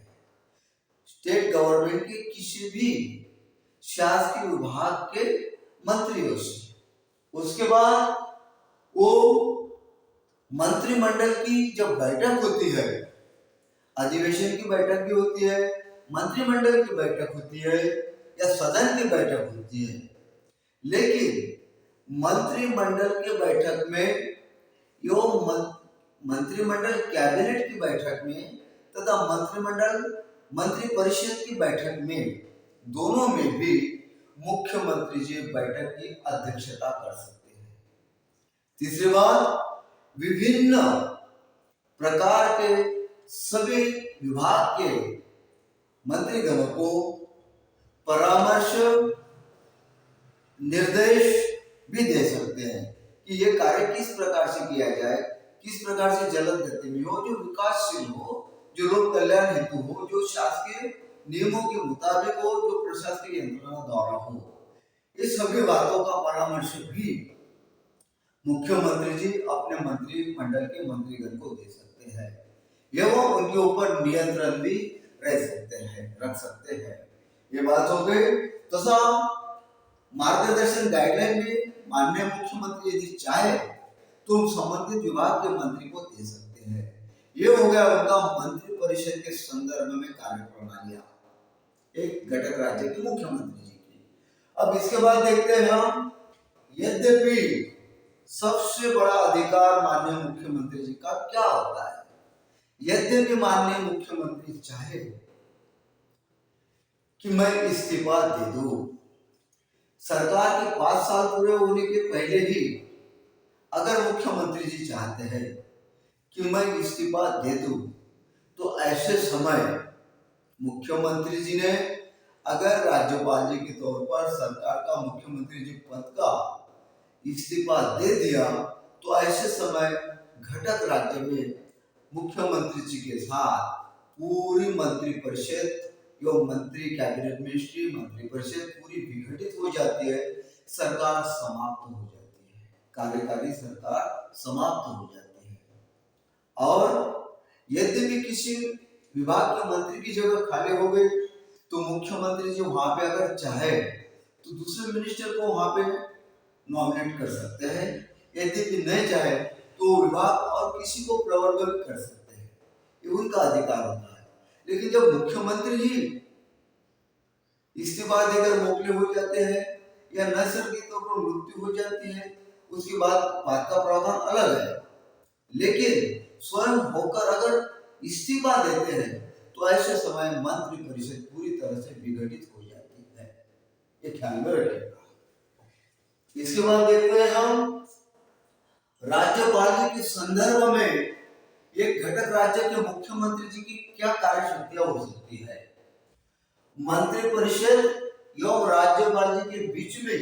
Speaker 1: स्टेट गवर्नमेंट के किसी भी शासकीय विभाग के मंत्रियों से। उसके बाद वो मंत्रिमंडल की जब बैठक होती है, अधिवेशन की बैठक भी होती है, मंत्रिमंडल की बैठक होती है या सदन की बैठक होती है, लेकिन मंत्रिमंडल के बैठक में मंत्रिमंडल कैबिनेट की बैठक में तथा मंत्री परिषद की बैठक में, दोनों में भी मुख्यमंत्री जी बैठक की अध्यक्षता कर सकते हैं। तीसरी बात, विभिन्न प्रकार के सभी विभाग के मंत्रीगणों को परामर्श निर्देश भी दे सकते हैं कि ये कार्य किस प्रकार से किया जाए, किस प्रकार से जल्द गति में हो, जो विकासशील हो, जो लोक कल्याण हेतु हो, जो शासकीय नियमों के मुताबिक हो, जो प्रशासकीय यंत्रणा द्वारा हो। इस सभी बातों का परामर्श भी मुख्यमंत्री जी अपने मंत्रिमंडल के मंत्रीगण को दे सकते हैं एवं उनके ऊपर नियंत्रण भी रख सकते हैं। ये बात हो गई। तथा मार्गदर्शन गाइडलाइन भी माननीय मुख्यमंत्री यदि चाहे तो संबंधित विभाग के मंत्री को दे सकते हैं। ये हो गया उनका मंत्री परिषद के संदर्भ में कार्य प्रणालियां एक घटक राज्य के मुख्यमंत्री जी की। अब इसके बाद देखते हैं हम, यद्यपि सबसे बड़ा अधिकार माननीय मुख्यमंत्री जी का क्या होता है। यद्यपि माननीय मुख्यमंत्री चाहे कि मैं इस्तीफा दे दूं, सरकार के 5 साल पूरे होने के पहले ही अगर मुख्यमंत्री जी चाहते हैं कि मैं इस्तीफा दे दूं, तो ऐसे समय मुख्यमंत्री जी ने अगर राज्यपाल जी के तौर पर सरकार का मुख्यमंत्री जी पद का इस्तीफा दे दिया, तो ऐसे समय घटक राज्य में मुख्यमंत्री जी के साथ पूरी मंत्री परिषद एवं मंत्री कैबिनेट मिनिस्ट्री मंत्री परिषद पूरी विघटित हो जाती है, सरकार समाप्त हो जाती है, कार्यकारी सरकार समाप्त हो जाती है। और यद्यपि किसी विभाग के मंत्री की जगह खाली हो गई, तो मुख्यमंत्री जी वहां पे अगर चाहे तो दूसरे मिनिस्टर को वहां पे नॉमिनेट कर सकते हैं। यद्यपि नहीं चाहे तो विभाग और किसी को प्रवर्तन कर सकते हैं, ये उनका अधिकार होता है। लेकिन जब मुख्यमंत्री ही इस्तीफा देकर मोकले हो जाते हैं या नैसर्गिक तौर पर मृत्यु हो जाती है, उसके बाद बात का प्रावधान अलग है। लेकिन स्वयं होकर अगर इस्तीफा देते हैं तो ऐसे समय मंत्री परिषद पूरी तरह से विघटित हो जाती है, ये ख्याल में रखिएगा। इसके बाद देखते हैं हम राज्यपाल जी के संदर्भ में एक घटक राज्य के मुख्यमंत्री जी की क्या कार्य शक्तियां हो सकती है। मंत्री परिषद एवं राज्यपाल जी के बीच में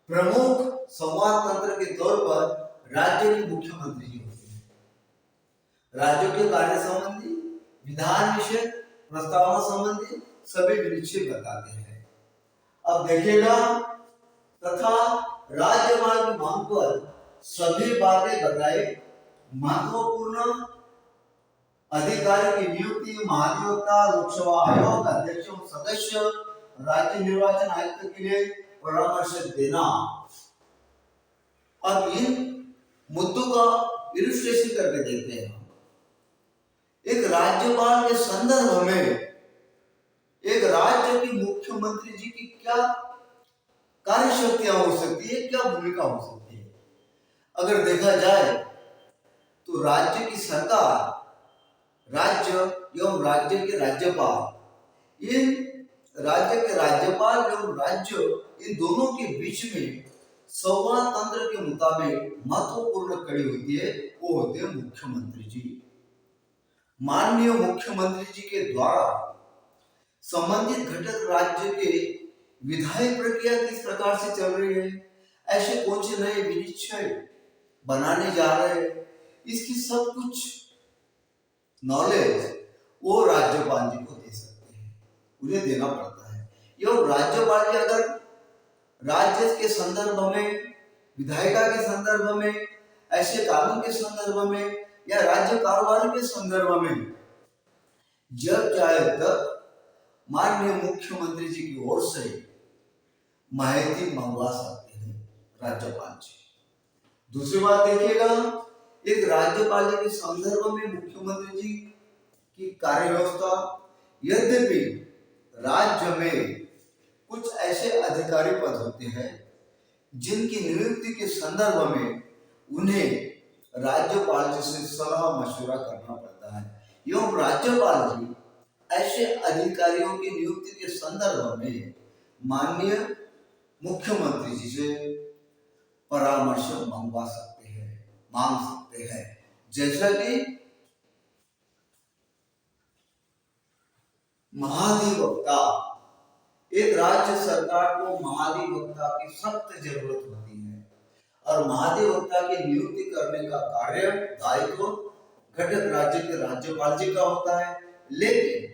Speaker 1: प्रमुख संवाद तंत्र के तौर पर राज्य के मुख्यमंत्री जी होते हैं। राज्यों के कार्य संबंधी, विधान विषय, प्रस्तावना संबंधी सभी निश्चय बताते हैं। अब देखिएगा, तथा राज्यपाल की मांग पर सभी बातें बताए, महत्वपूर्ण अधिकारी की नियुक्ति, महाधिवक्ता, लोकसभा आयोग अध्यक्ष और सदस्य, राज्य निर्वाचन आयुक्त के लिए परामर्श देना। अब इन मुद्दों का इलस्ट्रेशन करके देखते हैं। एक राज्यपाल के संदर्भ में एक राज्य की मुख्यमंत्री जी की क्या कार्य शक्तियां हो सकती है, क्या भूमिका हो सकती है। अगर देखा जाए तो राज्य की सरकार, राज्य एवं राज्य के राज्यपाल, एवं राज्य इन दोनों के बीच में संवाद तंत्र के मुताबिक महत्वपूर्ण कड़ी होती है, वो होते हैं मुख्यमंत्री जी। माननीय मुख्यमंत्री जी के द्वारा संबंधित घटक राज्य के विधायी प्रक्रिया किस प्रकार से चल रही है, ऐसे कौन से नए विनिश्चय बनाने जा रहे हैं, इसकी सब कुछ नॉलेज वो राज्यपाल जी को दे सकते हैं, उन्हें देना पड़ता है। ये राज्यपाल जी अगर राज्य के संदर्भ में, विधायिका के संदर्भ में, ऐसे कानून के संदर्भ में या राज्य कारोबार के संदर्भ में जब चाहे तब माननीय मुख्यमंत्री जी की ओर से माहिती मंगवा सकते हैं राज्यपाल जी। दूसरी बात देखिएगा, एक राज्यपाल जी के संदर्भ में मुख्यमंत्री जी की कार्य व्यवस्था, यद्यपि राज्य में कुछ ऐसे अधिकारी पद होते हैं जिनकी नियुक्ति के संदर्भ में उन्हें राज्यपाल जी से सलाह मशवरा करना पड़ता है, एवं राज्यपाल जी ऐसे अधिकारियों की नियुक्ति के संदर्भ में माननीय मुख्यमंत्री जी से परामर्श मंगवा सकते हैं, मांग सकते हैं। जैसा कि महाधिवक्ता, एक राज्य सरकार को महाधिवक्ता की सख्त जरूरत होती है और महाधिवक्ता की नियुक्ति करने का कार्य, दायित्व घटक राज्य के राज्यपाल जी का होता है, लेकिन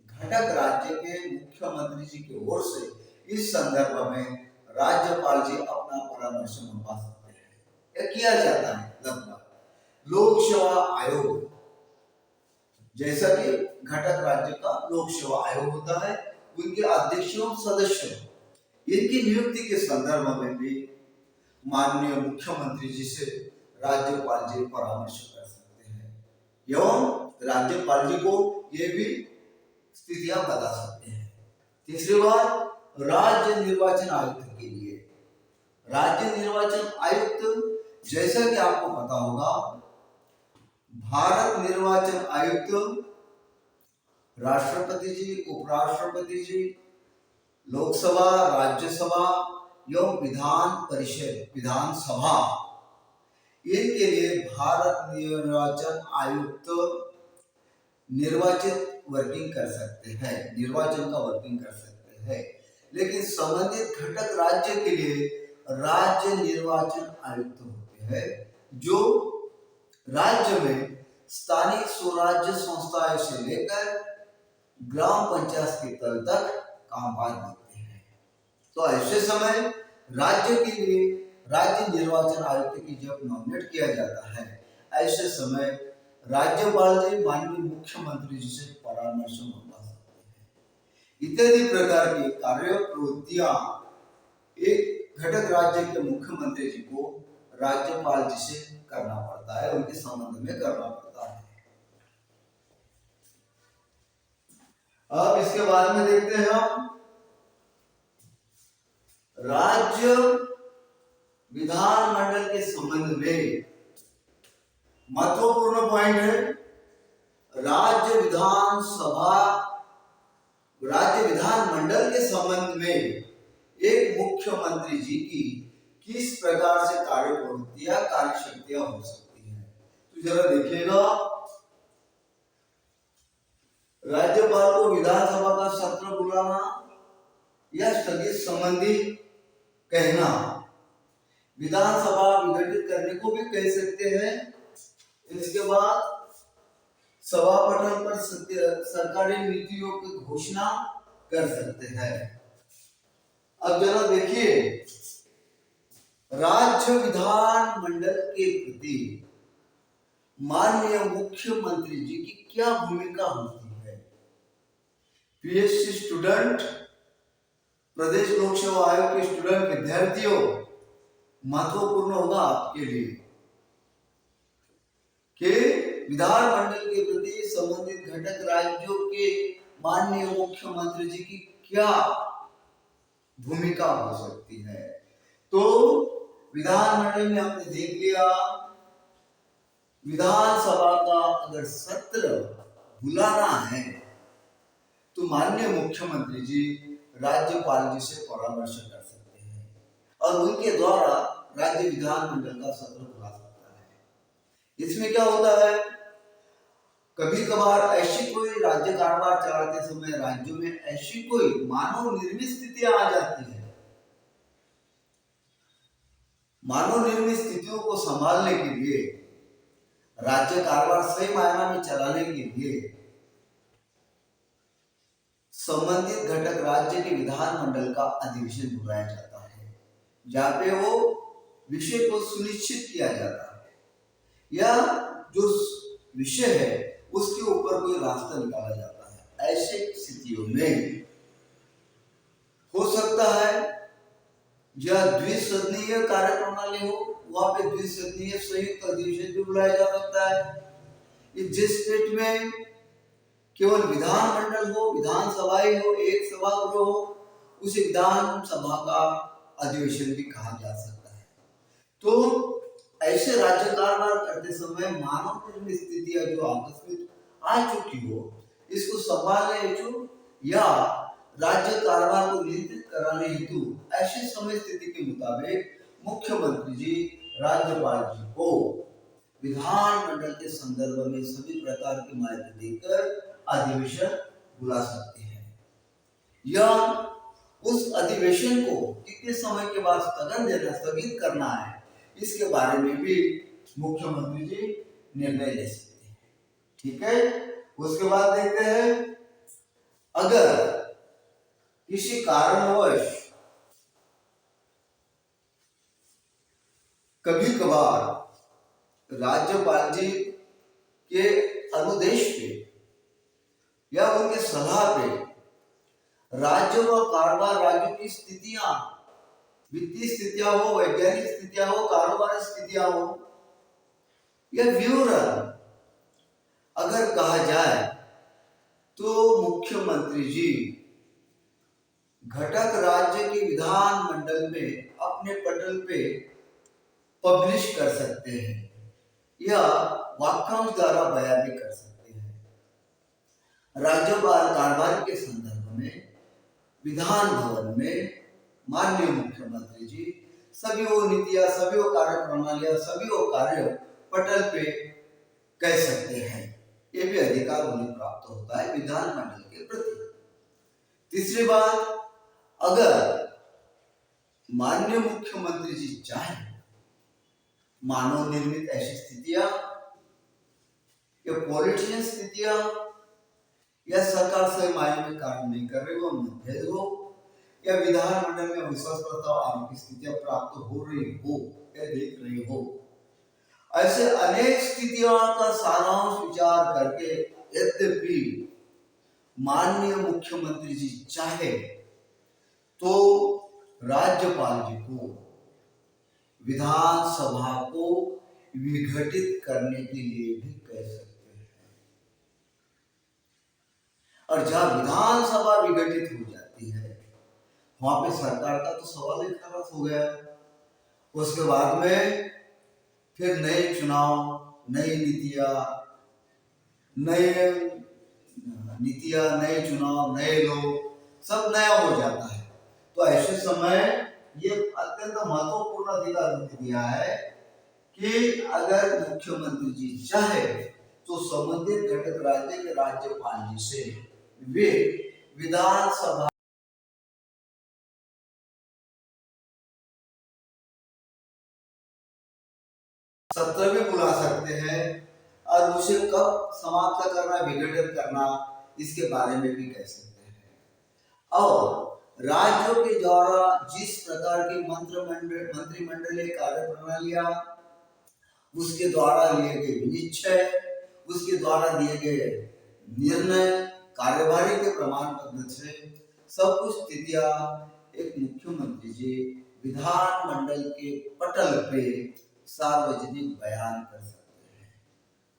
Speaker 1: घटक राज्य के मुख्यमंत्री जी की ओर से इस संदर्भ में राज्यपाल जी अपना परामर्श मंगवा सकते हैं। यह किया जाता है लगभग। लोक सेवा आयोग, जैसा कि घटक राज्य का लोक सेवा आयोग होता है, उनके अध्यक्षों सदस्य, इनकी नियुक्ति के संदर्भ में भी माननीय मुख्यमंत्री जी से राज्यपाल जी परामर्श कर सकते हैं एवं राज्यपाल जी को ये भी स्थितियां बता सकते हैं। तीसरी बात, राज्य निर्वाचन आयुक्त के लिए, राज्य निर्वाचन आयुक्त जैसा कि आपको पता होगा, भारत निर्वाचन आयुक्त राष्ट्रपति जी, उपराष्ट्रपति जी, लोकसभा, राज्यसभा एवं विधान परिषद, विधानसभा, इनके लिए भारत निर्वाचन आयुक्त निर्वाचित वर्किंग कर सकते हैं, निर्वाचन का वर्किंग कर सकते हैं, लेकिन संबंधित घटक राज्य के लिए राज्य निर्वाचन आयुक्त होते हैं जो राज्य में स्थानीय स्वराज्य संस्थाएं से लेकर ग्राम पंचायत के तल तक कामकाज देखते हैं। तो ऐसे समय राज्य के लिए राज्य निर्वाचन आयुक्त की जब नॉमिनेट किया जाता है, ऐसे समय राज्यपाल जी माननीय मुख्यमंत्री जी से परामर्श मंगवा सकते हैं। इत्यादि प्रकार की कार्य प्रवृत्तियां एक घटक राज्य के मुख्यमंत्री जी को राज्यपाल जी से करना पड़ता है, उनके संबंध में करना पड़ता है। अब इसके बाद में देखते हैं हम राज्य विधानमंडल के संबंध में महत्वपूर्ण पॉइंट है, राज्य विधानसभा, राज्य विधानमंडल के संबंध में एक मुख्यमंत्री जी की किस प्रकार से कार्य प्रवृत्तियां, कार्य शक्तियां हो सकती हैं। तो जरा देखिएगा, राज्यपाल को विधानसभा का सत्र बुलाना या स्थगित संबंधी कहना, विधानसभा विघटित करने को भी कह सकते हैं। इसके बाद सभा पटल पर सरकारी नीतियों की घोषणा कर सकते हैं। अब जरा देखिए, राज्य विधान मंडल के प्रति माननीय मुख्यमंत्री जी की क्या भूमिका होती है। पीएससी स्टूडेंट, प्रदेश लोक सेवा आयोग के स्टूडेंट विद्यार्थियों, महत्वपूर्ण होगा आपके लिए कि विधानमंडल के प्रति संबंधित घटक राज्यों के माननीय मुख्यमंत्री जी की क्या भूमिका हो सकती है। तो विधानमंडल में हमने देख लिया, विधानसभा का अगर सत्र बुलाना है तो माननीय मुख्यमंत्री जी राज्यपाल जी से परामर्श कर सकते हैं और उनके द्वारा राज्य विधानमंडल का सत्र बुला सकता है। इसमें क्या होता है, कभी कभार ऐसी कोई राज्य कारोबार चलाते समय राज्यों में ऐसी कोई मानव निर्मित स्थितियां आ जाती है, मानव निर्मित स्थितियों को संभालने के लिए, राज्य कारभार सही मायने में चलाने के लिए संबंधित घटक राज्य के विधानमंडल का अधिवेशन बुलाया जाता है, जहाँ पे वो विषय को सुनिश्चित किया जाता है या जो विषय है उसके ऊपर कोई रास्ता निकाला जाता है। ऐसे स्थितियों में हो सकता है या द्विसदनीय कार्य प्रणाली हो, वहां पे द्विसदनीय संयुक्त अधिवेशन भी बुलाया जा सकता है। जिस स्टेट में केवल विधानमंडल हो, विधानसभा ही हो, एक सभागृह हो, उसे विधानसभा का अधिवेशन भी कहा जा सकता है। तो ऐसे राज्य कारभार करते समय मानव निर्मित स्थितियां जो आकस्मिक आ चुकी हो, इसको संभालने हेतु या राज्य कारभार को नियंत्रित कराने हेतु ऐसी समय स्थिति के मुताबिक मुख्यमंत्री जी राज्यपाल जी को विधानमंडल के संदर्भ में सभी प्रकार की माहिती देकर अधिवेशन बुला सकते हैं या उस अधिवेशन को कितने समय के बाद स्थगित करना है, इसके बारे में भी मुख्यमंत्री जी निर्णय ले सकते हैं। ठीक है, उसके बाद देखते हैं, अगर किसी कारणवश कभी कभार राज्यपाल जी के अनुदेश पे या उनके सलाह पे राज्य व कारभार, राज्य की स्थितियां, वित्तीय स्थितियां हो, वैज्ञानिक स्थितियां हो, कारोबारी स्थितियां हो या विवरण अगर कहा जाए तो मुख्यमंत्री जी घटक राज्य के विधानमंडल में अपने पटल पे पब्लिश कर सकते हैं या वाक्यांश द्वारा बयान भी कर सकते हैं। राज्यपाल कारभार के संदर्भ में विधान भवन में माननीय मुख्यमंत्री जी सभी वो नीतियां, सभी वो कार्य प्रणालियां, सभी वो कार्य पटल पे कह सकते हैं। ये भी अधिकार उन्हें प्राप्त होता है विधानमंडल के प्रति। तीसरी बात, अगर माननीय मुख्यमंत्री जी चाहे मानव निर्मित ऐसी स्थितियां या पॉलिटिशियन स्थितियां या सरकार सही मायने में कार्य नहीं कर रही हो, मतभेद हो या विधानमंडल में अविश्वास प्रस्ताव आने की स्थितियां प्राप्त हो रही हो या देख रही हो, ऐसे अनेक स्थितियों का सारांश विचार करके यद्यपि माननीय मुख्यमंत्री जी चाहे तो राज्यपाल जी को विधानसभा को विघटित करने के लिए भी कह सकते हैं। और जहां विधानसभा विघटित हो जाती है वहां पे सरकार का तो सवाल ही खराब हो गया। उसके बाद में फिर नए चुनाव, नई नीतियां, नए चुनाव, नए लोग, सब नया हो जाता है। तो ऐसे समय ये अत्यंत महत्वपूर्ण अधिकार दिया है कि अगर मुख्यमंत्री जी चाहे तो संबंधित घटक राज्य के राज्यपाल जी से वे विधानसभा सत्र भी बुला सकते हैं और उसे कब समाप्त करना, विघटित करना, इसके बारे में भी कह सकते हैं। और राज्यों के द्वारा जिस प्रकार की मंत्रिमंडलीय कार्य प्रणालियां, उसके द्वारा लिए गए निश्चय, उसके द्वारा दिए गए निर्णय, कार्यवाही के प्रमाण पत्र से सब कुछ स्थितियां एक मुख्यमंत्री जी विधानमंडल के पटल पे सार्वजनिक बयान कर सकते हैं।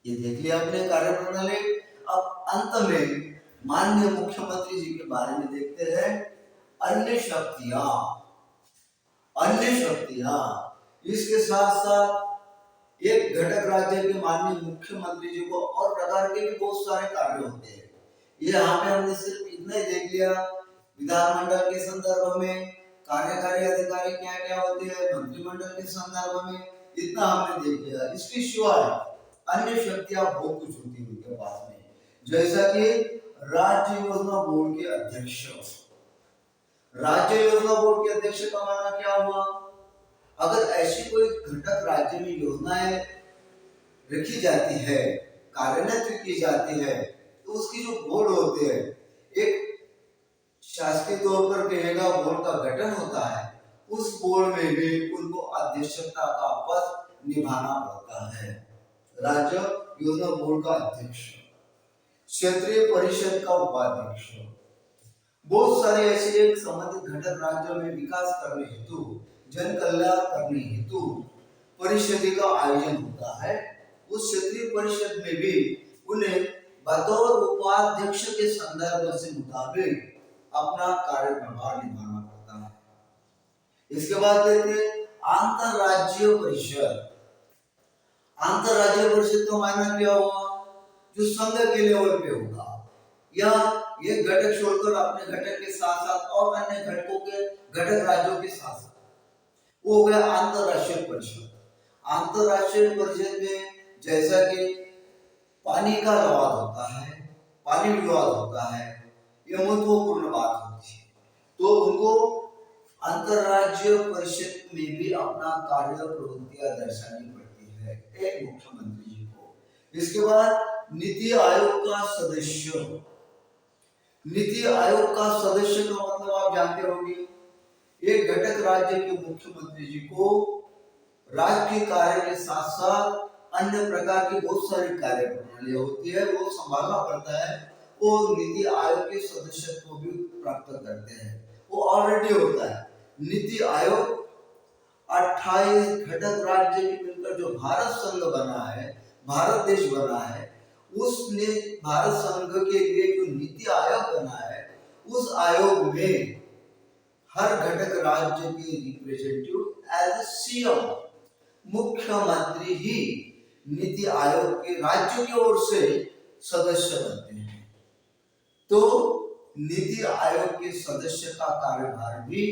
Speaker 1: ये देख लिया आपने कार्य प्रणाली। अब अंत में माननीय मुख्यमंत्री जी के बारे में देखते हैं अन्य शक्तियां। इसके साथ साथ एक घटक राज्य के माननीय मुख्यमंत्री जी को और प्रकार के भी बहुत सारे कार्य होते हैं। ये यहाँ पे हमने सिर्फ इतना ही देख लिया, विधानमंडल के संदर्भ में कार्यकारी अधिकारी क्या क्या होते हैं, मंत्रिमंडल के संदर्भ में इतना हमने देख लिया। इसके सिवाय अन्य शक्तियां बहुत कुछ होती है उनके पास में, जैसा कि राज्य योजना बोर्ड के अध्यक्ष। राज्य योजना बोर्ड के अध्यक्ष का माना क्या हुआ? अगर ऐसी कोई घटक राज्य में योजनाएं रखी जाती है, कार्यान्वित की जाती है, तो उसकी जो बोर्ड होते हैं, एक शासकीय तौर पर कहेगा बोर्ड का गठन होता है, उस बोर्ड में भी उनको अध्यक्षता का पद निभाना पड़ता है। राज्य योजना बोर्ड का अध्यक्ष, क्षेत्रीय परिषद का उपाध्यक्ष, बहुत सारे ऐसे एक संबंधित घटक राज्यों में विकास करने हेतु, जन कल्याण करने हेतु परिषद का आयोजन होता है। उस क्षेत्रीय परिषद में भी उन्हें बतौर उपाध्यक्ष के संदर्भ से मुताबिक अपना कार्यप्रभार निभाना पड़ता है। इसके बाद देखते हैं अंतरराज्यीय परिषद। अंतरराज्यीय परिषद का मायना क्या हुआ? जो संघ के लेवल पे होगा, या ये घटक छोड़कर अपने घटक के साथ साथ और अन्य घटकों के घटक राज्यों के साथ साथ, वो हो गया अंतरराष्ट्रीय परिषद। अंतरराष्ट्रीय परिषद में जैसा कि पानी का विवाद होता है, पानी विवाद होता है, यह महत्वपूर्ण बात होती है, तो उनको अंतरराज्यीय परिषद में भी अपना कार्य प्रवृत्तियां दर्शानी पड़ती है एक मुख्यमंत्री जी को। इसके बाद नीति आयोग का सदस्य। नीति आयोग का सदस्य का मतलब आप जानते होंगे, एक घटक राज्य के मुख्यमंत्री जी को राज्य के कार्य के साथ साथ अन्य प्रकार की बहुत सारी कार्य प्रणालियां होती है, वो संभालना पड़ता है। वो नीति आयोग के सदस्य को भी प्राप्त करते हैं, वो ऑलरेडी होता है। नीति आयोग 28 घटक राज्य के मिलकर जो भारत संघ बना है, भारत देश बना है, उसने भारत संघ के लिए जो नीति आयोग बना है, उस आयोग में हर घटक राज्य के रिप्रेजेंटेटिव एज सीएम, मुख्यमंत्री ही नीति आयोग के राज्य की ओर से सदस्य बनते हैं। तो नीति आयोग के सदस्य का कार्यभार भी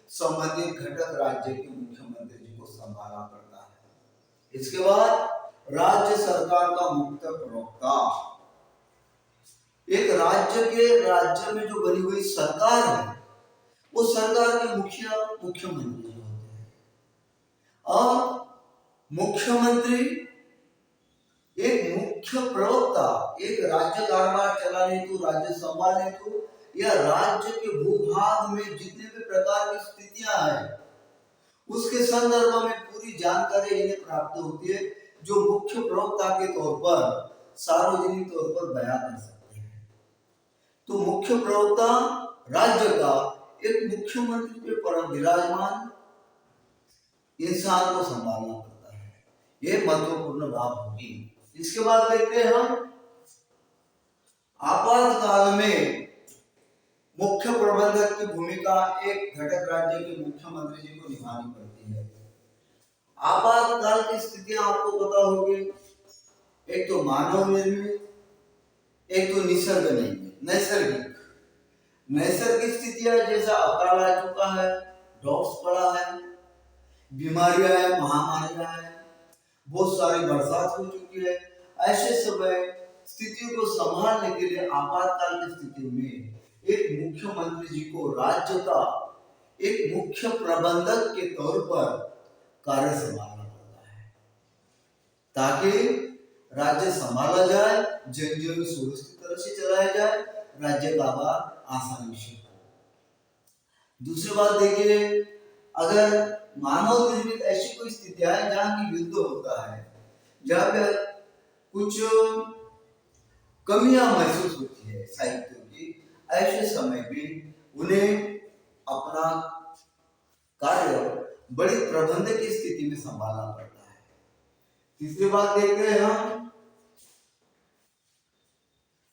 Speaker 1: संबंधित घटक राज्य के मुख्यमंत्री जी को संभालना पड़ता है। इसके बाद राज्य सरकार का मुख्य प्रवक्ता। एक राज्य में जो बनी हुई सरकार है, वो सरकार के मुख्यमंत्री होते हैं। और मुख्यमंत्री एक मुख्य प्रवक्ता, एक राज्य कारोबार चलाने हेतु, राज्य संभालने हेतु, या राज्य के भूभाग में जितने भी प्रकार की स्थितियां हैं, उसके संदर्भ में पूरी जानकारी इन्हें प्राप्त होती है, जो मुख्य प्रवक्ता के तौर पर सार्वजनिक तौर पर बयान कर सकते हैं। तो मुख्य प्रवक्ता राज्य का एक मुख्यमंत्री के पर विराजमान इंसान को संभालना पड़ता है, यह महत्वपूर्ण बात होगी। इसके बाद देखते हैं हम आपातकाल में मुख्य प्रबंधक की भूमिका एक घटक राज्य के मुख्यमंत्री जी को निभानी पड़ती है। आपातकाल की स्थितियां आपको पता होगी, एक तो मानव निर्मित, एक तो नैसर्गिक। नैसर्गिक स्थितियां जैसा अकाल आ चुका है, ड्रॉप्स पड़ा है, बीमारियां है, महामारियां है, बहुत सारी बरसात हो चुकी है। ऐसे समय स्थितियों को संभालने के लिए आपातकाल की स्थिति में एक मुख्यमंत्री जी को राज्य का एक मुख्य प्रबंधक के तौर पर कार्य संभालना पड़ता है, ताकि राज्य संभाला जाए, जनजीवन सुव्यवस्थित तरह से चलाया जाए, राज्य का काम आसानी से हो। दूसरी बात देखिए, अगर मानव निर्मित ऐसी कोई स्थितियां है जहां की युद्ध होता है, जहां पे कुछ कमियां महसूस होती है साहित्य की, ऐसे समय भी उन्हें अपना कार्य बड़ी प्रबंध की स्थिति में संभालना पड़ता है। तीसरी बात देखते हैं हम,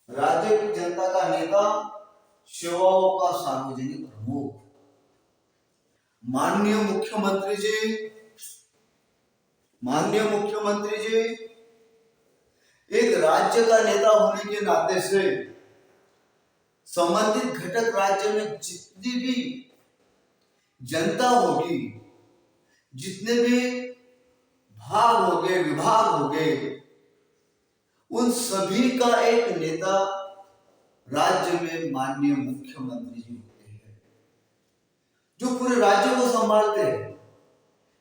Speaker 1: राज्य की जनता का नेता, सेवाओं का सार्वजनिक प्रमुख। माननीय मुख्यमंत्री जी एक राज्य का नेता होने के नाते से संबंधित घटक राज्य में जितनी भी जनता होगी, जितने भी भाग हो गए, विभाग हो गए, उन सभी का एक नेता राज्य में माननीय मुख्यमंत्री जी होते हैं, जो पूरे राज्य को संभालते हैं।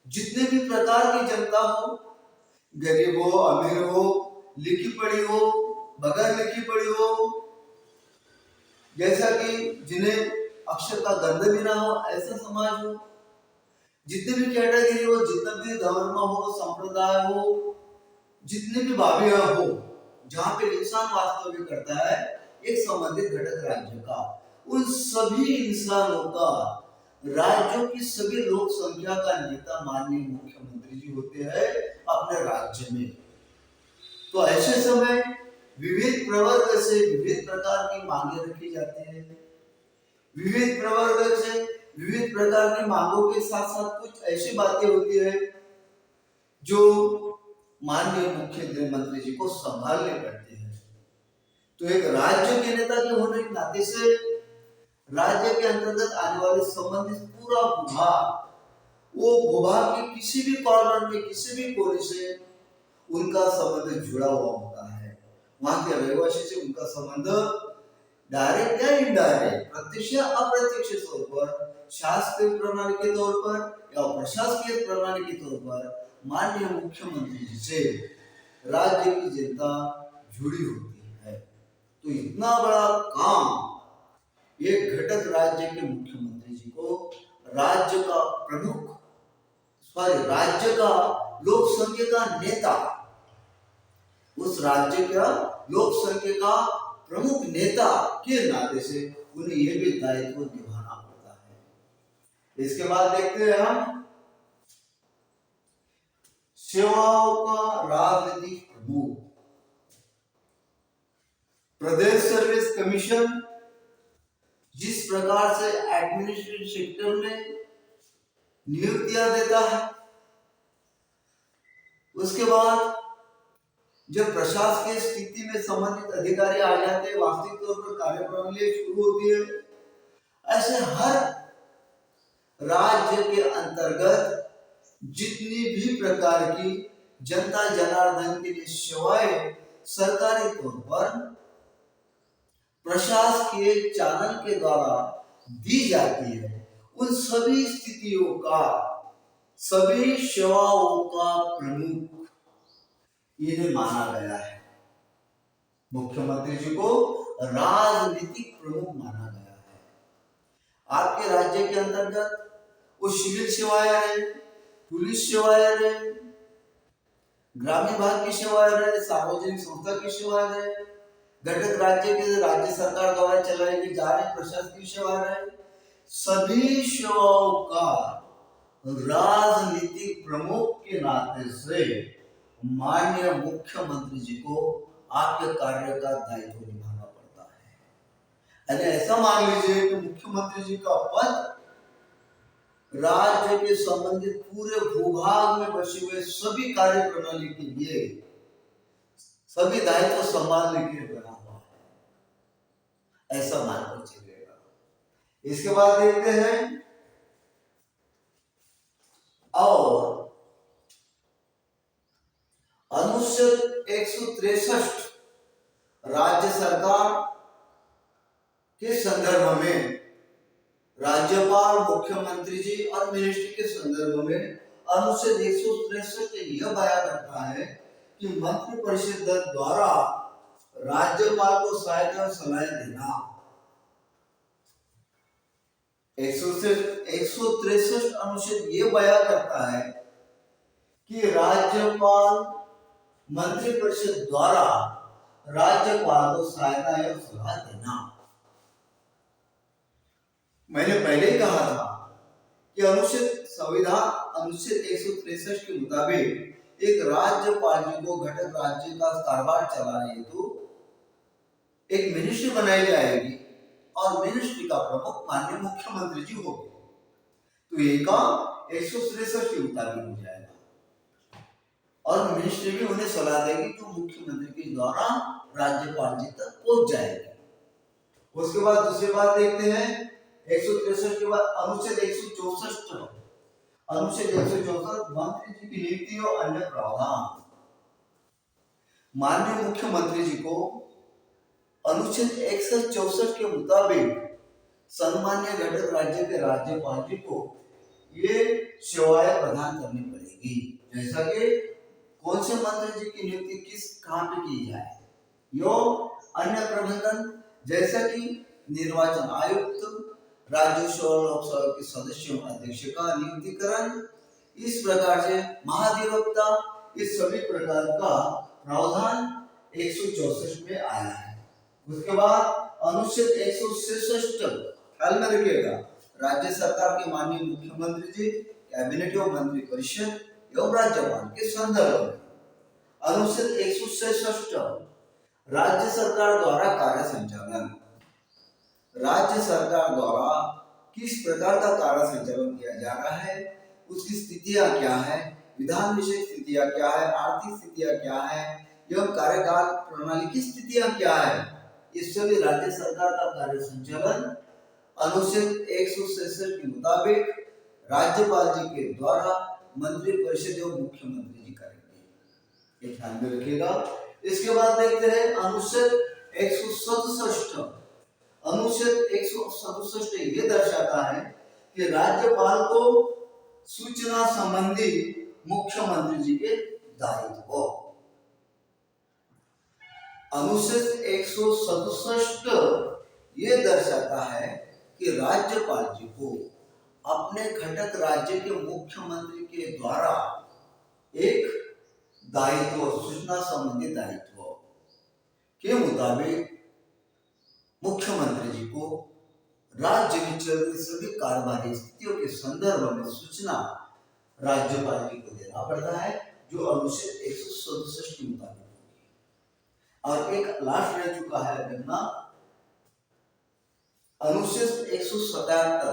Speaker 1: जितने भी प्रकार की जनता हो, गरीब हो, अमीर हो, लिखी पढ़ी हो, बगैर लिखी पढ़ी हो, जैसा कि जिन्हें अक्षर का गंध भी ना हो, ऐसा समाज हो, जितने भी कैटेगरी हो, जितना भी धर्म हो, संप्रदाय हो, जितने भी भाविया हो, जहां पे इंसान वास्तव्य करता है एक संबंधित घटक राज्य का, उन सभी इंसानों का राज्यों की सभी लोक संख्या का नेता माननीय मुख्यमंत्री जी होते हैं अपने राज्य में। तो ऐसे समय विविध प्रवर्ग से विविध प्रकार की मांगे रखी जाती है। विविध प्रवर्ग से विविध प्रकार की मांगों के साथ साथ कुछ ऐसी बातें होती है जो माननीय मुख्यमंत्री जी को संभालने पड़ती है। तो एक राज्य के नेता के होने के नाते से राज्य के अंतर्गत आने वाले संबंधित पूरा भूभाग, वो भूभाग के किसी भी कॉर्नर में, किसी भी कोने से उनका संबंध जुड़ा हुआ होता है। वहां के रहवासी से उनका संबंध डायरेक्ट या इनडायरेक्ट, प्रत्यक्ष या अप्रत्यक्ष तौर पर, शासकीय प्रणाली के तौर पर या प्रशासकीय प्रणाली के तौर पर माननीय मुख्यमंत्री जी से राज्य की जनता जुड़ी होती है। तो इतना बड़ा काम एक घटक राज्य के मुख्यमंत्री जी को, राज्य का प्रमुख, राज्य का लोक संख्या का नेता, उस राज्य का लोक संख्या का प्रमुख नेता के नाते से उन्हें यह भी दायित्व निभाना पड़ता है। इसके बाद देखते हैं हम सेवाओं का राजनीतिक प्रमुख, प्रदेश सर्विस कमीशन जिस प्रकार से एडमिनिस्ट्रेटिव सेक्टर में नियुक्तियां देता है, उसके बाद जब प्रशासकीय स्थिति में संबंधित अधिकारी आ जाते हैं, वास्तविक तौर पर कार्यप्रणाली शुरू होती है। ऐसे हर राज्य के अंतर्गत जितनी भी प्रकार की जनता जनार्दन के लिए सेवाएं सरकारी तौर पर प्रशासकीय चैनल के द्वारा दी जाती है, उन सभी स्थितियों का, सभी सेवाओं का प्रमुख इन्हें माना गया है। मुख्यमंत्री जी को राजनीतिक प्रमुख माना गया है। आपके राज्य के अंतर्गत वो सिविल सेवाएं रहे, पुलिस सेवाएं रहे, ग्रामीण विभाग की सेवाएं रहे, सार्वजनिक संस्था की सेवाएं रहे, घटक राज्य के राज्य सरकार द्वारा चलाई गई जा रही प्रशासकीय सेवाएं रहे, सभी सेवाओं का राजनीतिक प्रमुख के नाते से माननीय मुख्यमंत्री जी को आपके कार्य का दायित्व निभाना पड़ता है। ऐसा मान लीजिए कि मुख्यमंत्री जी का पद राज्य के संबंधित पूरे भूभाग में बसे हुए सभी कार्य प्रणाली के लिए, सभी दायित्व संभालने के लिए बना हुआ है, ऐसा मानकर चलेगा। इसके बाद देखते हैं और अनुच्छेद 163 राज्य सरकार के संदर्भ में, राज्यपाल, मुख्यमंत्री जी और मिनिस्ट्री के संदर्भ में अनुच्छेद 163 यह बयान करता है कि मंत्रिपरिषद द्वारा राज्यपाल को सहायता और सलाह देना। 163 अनुच्छेद यह बयान करता है कि राज्यपाल मंत्रिपरिषद द्वारा राज्यपाल को सहायता एवं सलाह देना। मैंने पहले ही कहा था कि संविधान अनुच्छेद 163 के मुताबिक एक राज्यपाल जी को घटक राज्य का कारभार चलाने हेतु एक मिनिस्ट्री बनाई जाएगी और मिनिस्ट्री का प्रमुख माननीय मुख्यमंत्री जी होंगे। तो ये काम 163 के मुताबिक हो जाएगा और मिनिस्ट्री भी उन्हें सलाह देगी जो मुख्यमंत्री के द्वारा राज्यपाल जी तक पहुंच जाएगी। उसके बाद दूसरी बात देखते हैं 163 के बाद अनुच्छेद 164, अनुच्छेद 164 मंत्री जी की नियुक्ति और अन्य प्रावधान। माननीय मुख्यमंत्री जी को अनुच्छेद 164 के मुताबिक सम्मान्य घटक राज्य के राज्यपाल जी को ये सेवाएं प्रदान करनी पड़ेगी। जैसा कि कौन से मंत्री जी की नियुक्ति किस कहाँ पे की जाए, यो अन्य प्रबंधन जैसा कि निर्वाचन आयुक्त, राज्यसभा और लोकसभा के सदस्यों अध्यक्ष का नियुक्तिकरण, इस प्रकार से महाधिवक्ता, इस सभी प्रकार का प्रावधान 164 में आया है। उसके बाद अनुच्छेद 166 ख्याल में रखिएगा, राज्य सरकार के माननीय मुख्यमंत्री जी, कैबिनेट एवं मंत्री परिषद एवं राज्यपाल के संदर्भ में अनुच्छेद 166 राज्य सरकार द्वारा कार्य संचालन, राज्य सरकार द्वारा किस प्रकार का कार्य संचालन किया जा रहा है, उसकी स्थितियां क्या है, विधान विषय स्थितियां क्या है, आर्थिक स्थितियां क्या है एवं कार्यकाल प्रणाली की स्थितियां क्या है, इस सभी राज्य सरकार का कार्य संचालन अनुच्छेद 166 के मुताबिक राज्यपाल जी के द्वारा मंत्री परिषद एवं मुख्यमंत्री जी करेंगे, ये ध्यान में रखिएगा। इसके बाद देखते हैं अनुच्छेद 167। अनुच्छेद 167 ये दर्शाता है कि राज्यपाल को सूचना संबंधी मुख्यमंत्री जी के दायित्व। अनुच्छेद 167 ये दर्शाता है कि राज्यपाल जी को अपने घटक राज्य के मुख्यमंत्री के द्वारा एक दायित्व, सूचना संबंधी दायित्व के मुताबिक मुख्यमंत्री जी को राज्य में चल रही सभी कारोबारी स्थितियों के संदर्भ में सूचना राज्यपाल जी को देना पड़ता है, जो अनुच्छेद 167 के मुताबिक होगी। और एक लास्ट रह चुका है अपना अनुच्छेद 177।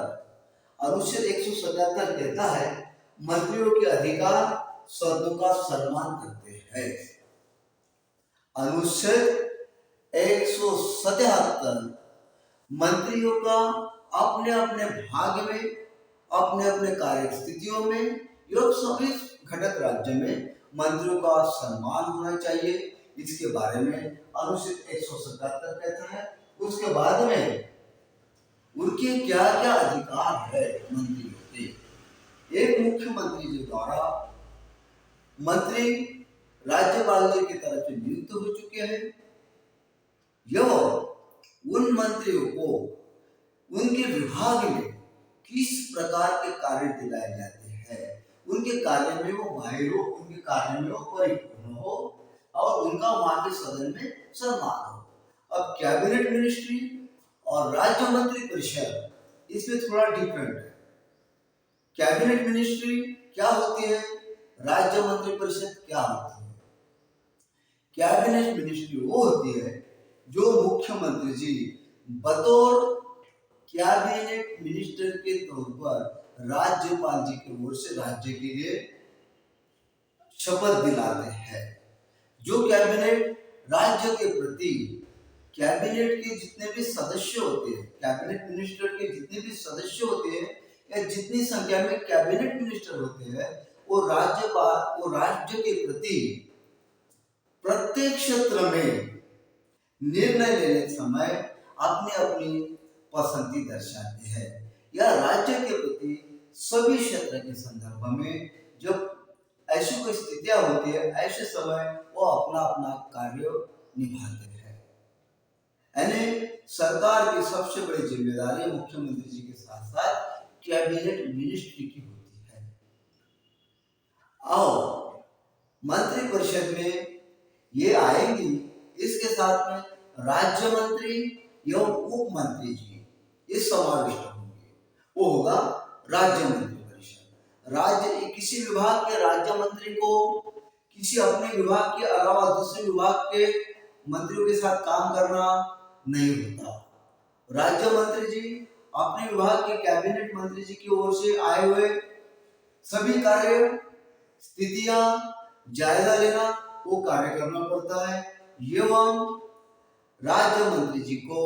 Speaker 1: अनुच्छेद 177 कहता है मंत्रियों के अधिकार शब्दों का सम्मान करते हैं। अनुच्छेद 177 मंत्रियों का अपने अपने भाग में, अपने अपने कार्य स्थितियों में एवं सभी घटक राज्य में मंत्रियों का सम्मान होना चाहिए, इसके बारे में अनुच्छेद 177 कहता है। उसके बाद में उनके क्या क्या अधिकार है मंत्रियों के। एक मुख्यमंत्री जी द्वारा मंत्री राज्यपाल जी की तरफ से नियुक्त हो चुके हैं, यह उन मंत्रियों को उनके विभाग में किस प्रकार के कार्य दिलाए जाते हैं, उनके कार्य में वो माहिर हो, उनके कार्य में वो परिपूर्ण हो और उनका वहां के सदन में सम्मान हो। अब कैबिनेट मिनिस्ट्री और राज्य मंत्री परिषद, इसमें थोड़ा डिफरेंट है। कैबिनेट मिनिस्ट्री क्या होती है, राज्य मंत्री परिषद क्या होती है। कैबिनेट मिनिस्ट्री वो होती है जो मुख्यमंत्री जी बतौर कैबिनेट मिनिस्टर के तौर पर राज्यपाल जी की ओर से राज्य के लिए शपथ दिलाते हैं। जो कैबिनेट राज्य के प्रति, कैबिनेट के जितने भी सदस्य होते हैं, कैबिनेट मिनिस्टर के जितने भी सदस्य होते हैं या जितनी संख्या में कैबिनेट मिनिस्टर होते हैं, वो राज्य के प्रति प्रत्येक क्षेत्र में निर्णय लेने समय अपनी अपनी पसंदी दर्शाते हैं या राज्य के प्रति सभी क्षेत्र के संदर्भ में जब ऐसी कोई स्थितियां होती है, ऐसे समय वो अपना अपना कार्य निभाते हैं। यानी सरकार की सबसे बड़ी जिम्मेदारी मुख्यमंत्री जी के साथ साथ कैबिनेट मिनिस्ट्री की होती है। और मंत्री परिषद में ये आएंगी, इसके साथ में राज्य मंत्री एवं उप मंत्री जी इस समाविष्ट होंगे, वो होगा राज्य मंत्री परिषद। राज्य किसी विभाग के राज्य मंत्री को किसी अपने विभाग के अलावा दूसरे विभाग के मंत्रियों के साथ काम करना नहीं होता। राज्य मंत्री जी अपने विभाग के कैबिनेट मंत्री जी की ओर से आए हुए सभी कार्य स्थितियां जायजा लेना, वो कार्य करना पड़ता है एवं राज्य मंत्री जी को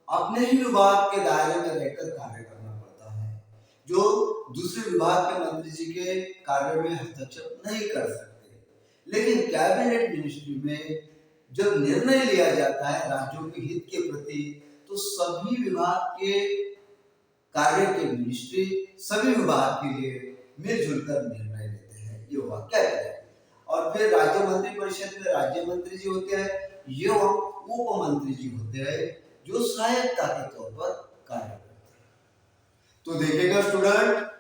Speaker 1: अपने ही विभाग के दायरे में रहकर कार्य करना पड़ता है, जो दूसरे विभाग के मंत्री जी के कार्य में हस्तक्षेप नहीं कर सकते। लेकिन कैबिनेट मिनिस्ट्री में जब निर्णय लिया जाता है राज्यों के हित के प्रति, तो सभी विभाग के कार्य के मिनिस्ट्री सभी विभाग के लिए मिलजुल कर निर्णय लेते हैं, ये हुआ क्या है। और फिर राज्य मंत्री परिषद में राज्य मंत्री जी होते हैं एवं उप मंत्री जी होते हैं जो सहायता के तौर पर कार्य करते हैं। तो देखिएगा स्टूडेंट,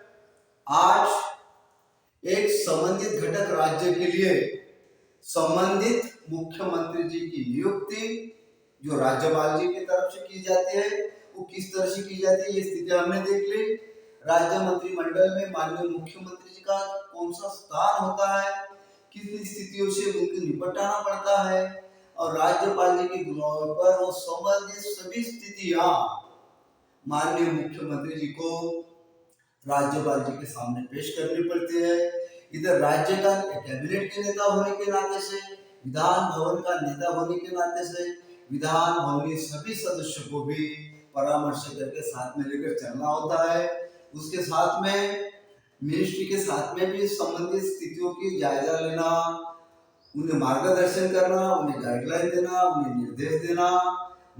Speaker 1: आज एक संबंधित घटक राज्य के लिए संबंधित मुख्यमंत्री जी की नियुक्ति जो राज्यपाल जी की तरफ से की जाती है वो किस तरह से की जाती है ये स्थिति हमने देख ली। राज्य मंत्रिमंडल में माननीय मुख्यमंत्री जी का कौन सा स्थान होता है, किस स्थितियों से उनको निपटाना पड़ता है और राज्यपाल जी के बुलावे पर वो संबंधित सभी स्थितियां माननीय मुख्यमंत्री जी को राज्यपाल जी के सामने पेश करनी पड़ती है। इधर राज्य का कैबिनेट के नेता होने के नाते से, विधान भवन का नेता होने के नाते से विधान भवन के सभी सदस्यों को भी परामर्श करके साथ में लेकर चलना होता है। उसके साथ में मिनिस्ट्री के साथ में भी संबंधित स्थितियों की जायजा लेना, उन्हें मार्गदर्शन करना, उन्हें गाइडलाइन देना, उन्हें निर्देश देना,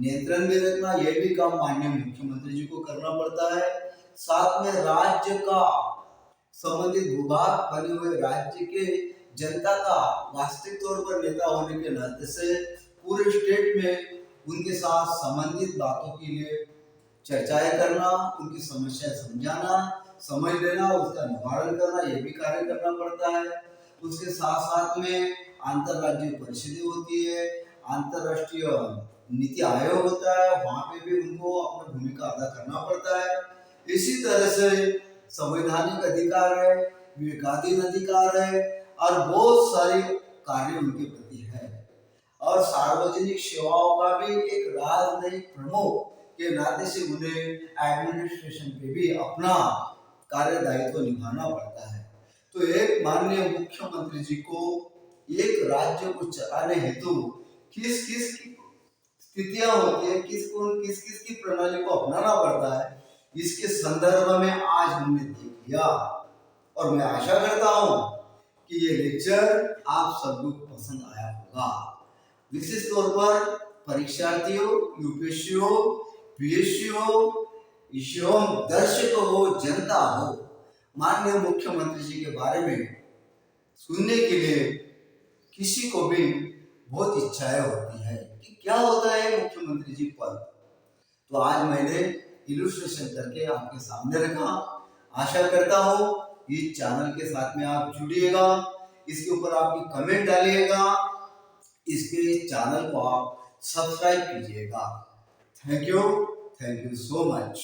Speaker 1: नियंत्रण में रखना, यह भी काम माननीय मुख्यमंत्री जी को करना पड़ता है। साथ में राज्य का संबंधित विभाग बने हुए राज्य के जनता का वास्तविक तौर पर नेता होने के नाते से पूरे स्टेट में उनके साथ संबंधित बातों के लिए चर्चाएं करना, उनकी समस्याएं समझाना, समझ लेना, उसका निवारण करना, ये भी कार्य करना पड़ता है। उसके साथ साथ में अंतरराज्यीय परिषदें होती है, अंतरराष्ट्रीय नीति आयोग होता है, वहां पे भी उनको अपनी भूमिका अदा करना पड़ता है। इसी तरह से संवैधानिक अधिकार है, विवेकाधीन अधिकार है और बहुत सारे कार्य उनके प्रति है। और सार्वजनिक सेवाओं का भी एक राजनयिक प्रमुख के नाते से उन्हें एडमिनिस्ट्रेशन पे भी अपना कार्य दायित्व निभाना पड़ता है। तो एक माननीय मुख्यमंत्री जी को एक राज्य को चलाने हेतु किस किस स्थितियां होती है, किस किस की प्रणाली को अपनाना पड़ता है, इसके संदर्भ में आज हमने देख लिया। और मैं आशा करता हूं कि ये लेक्चर आप सबको पसंद आया होगा। विशेष तौर पर परीक्षार्थियों, यूपीएससीओ, पीएससीओ, एवं दर्शक हो, जनता हो, माननीय मुख्यमंत्री जी के बारे में सुनने के लिए किसी को भी बहुत इच्छाएं होती है कि क्या होता है मुख्यमंत्री जी पद। तो आज मैंने इलस्ट्रेशन करके आपके सामने रखा। आशा करता हूँ इस चैनल के साथ में आप जुड़िएगा, इसके ऊपर आपकी कमेंट डालिएगा, इसके चैनल को आप सब्सक्राइब कीजिएगा। Thank you so much.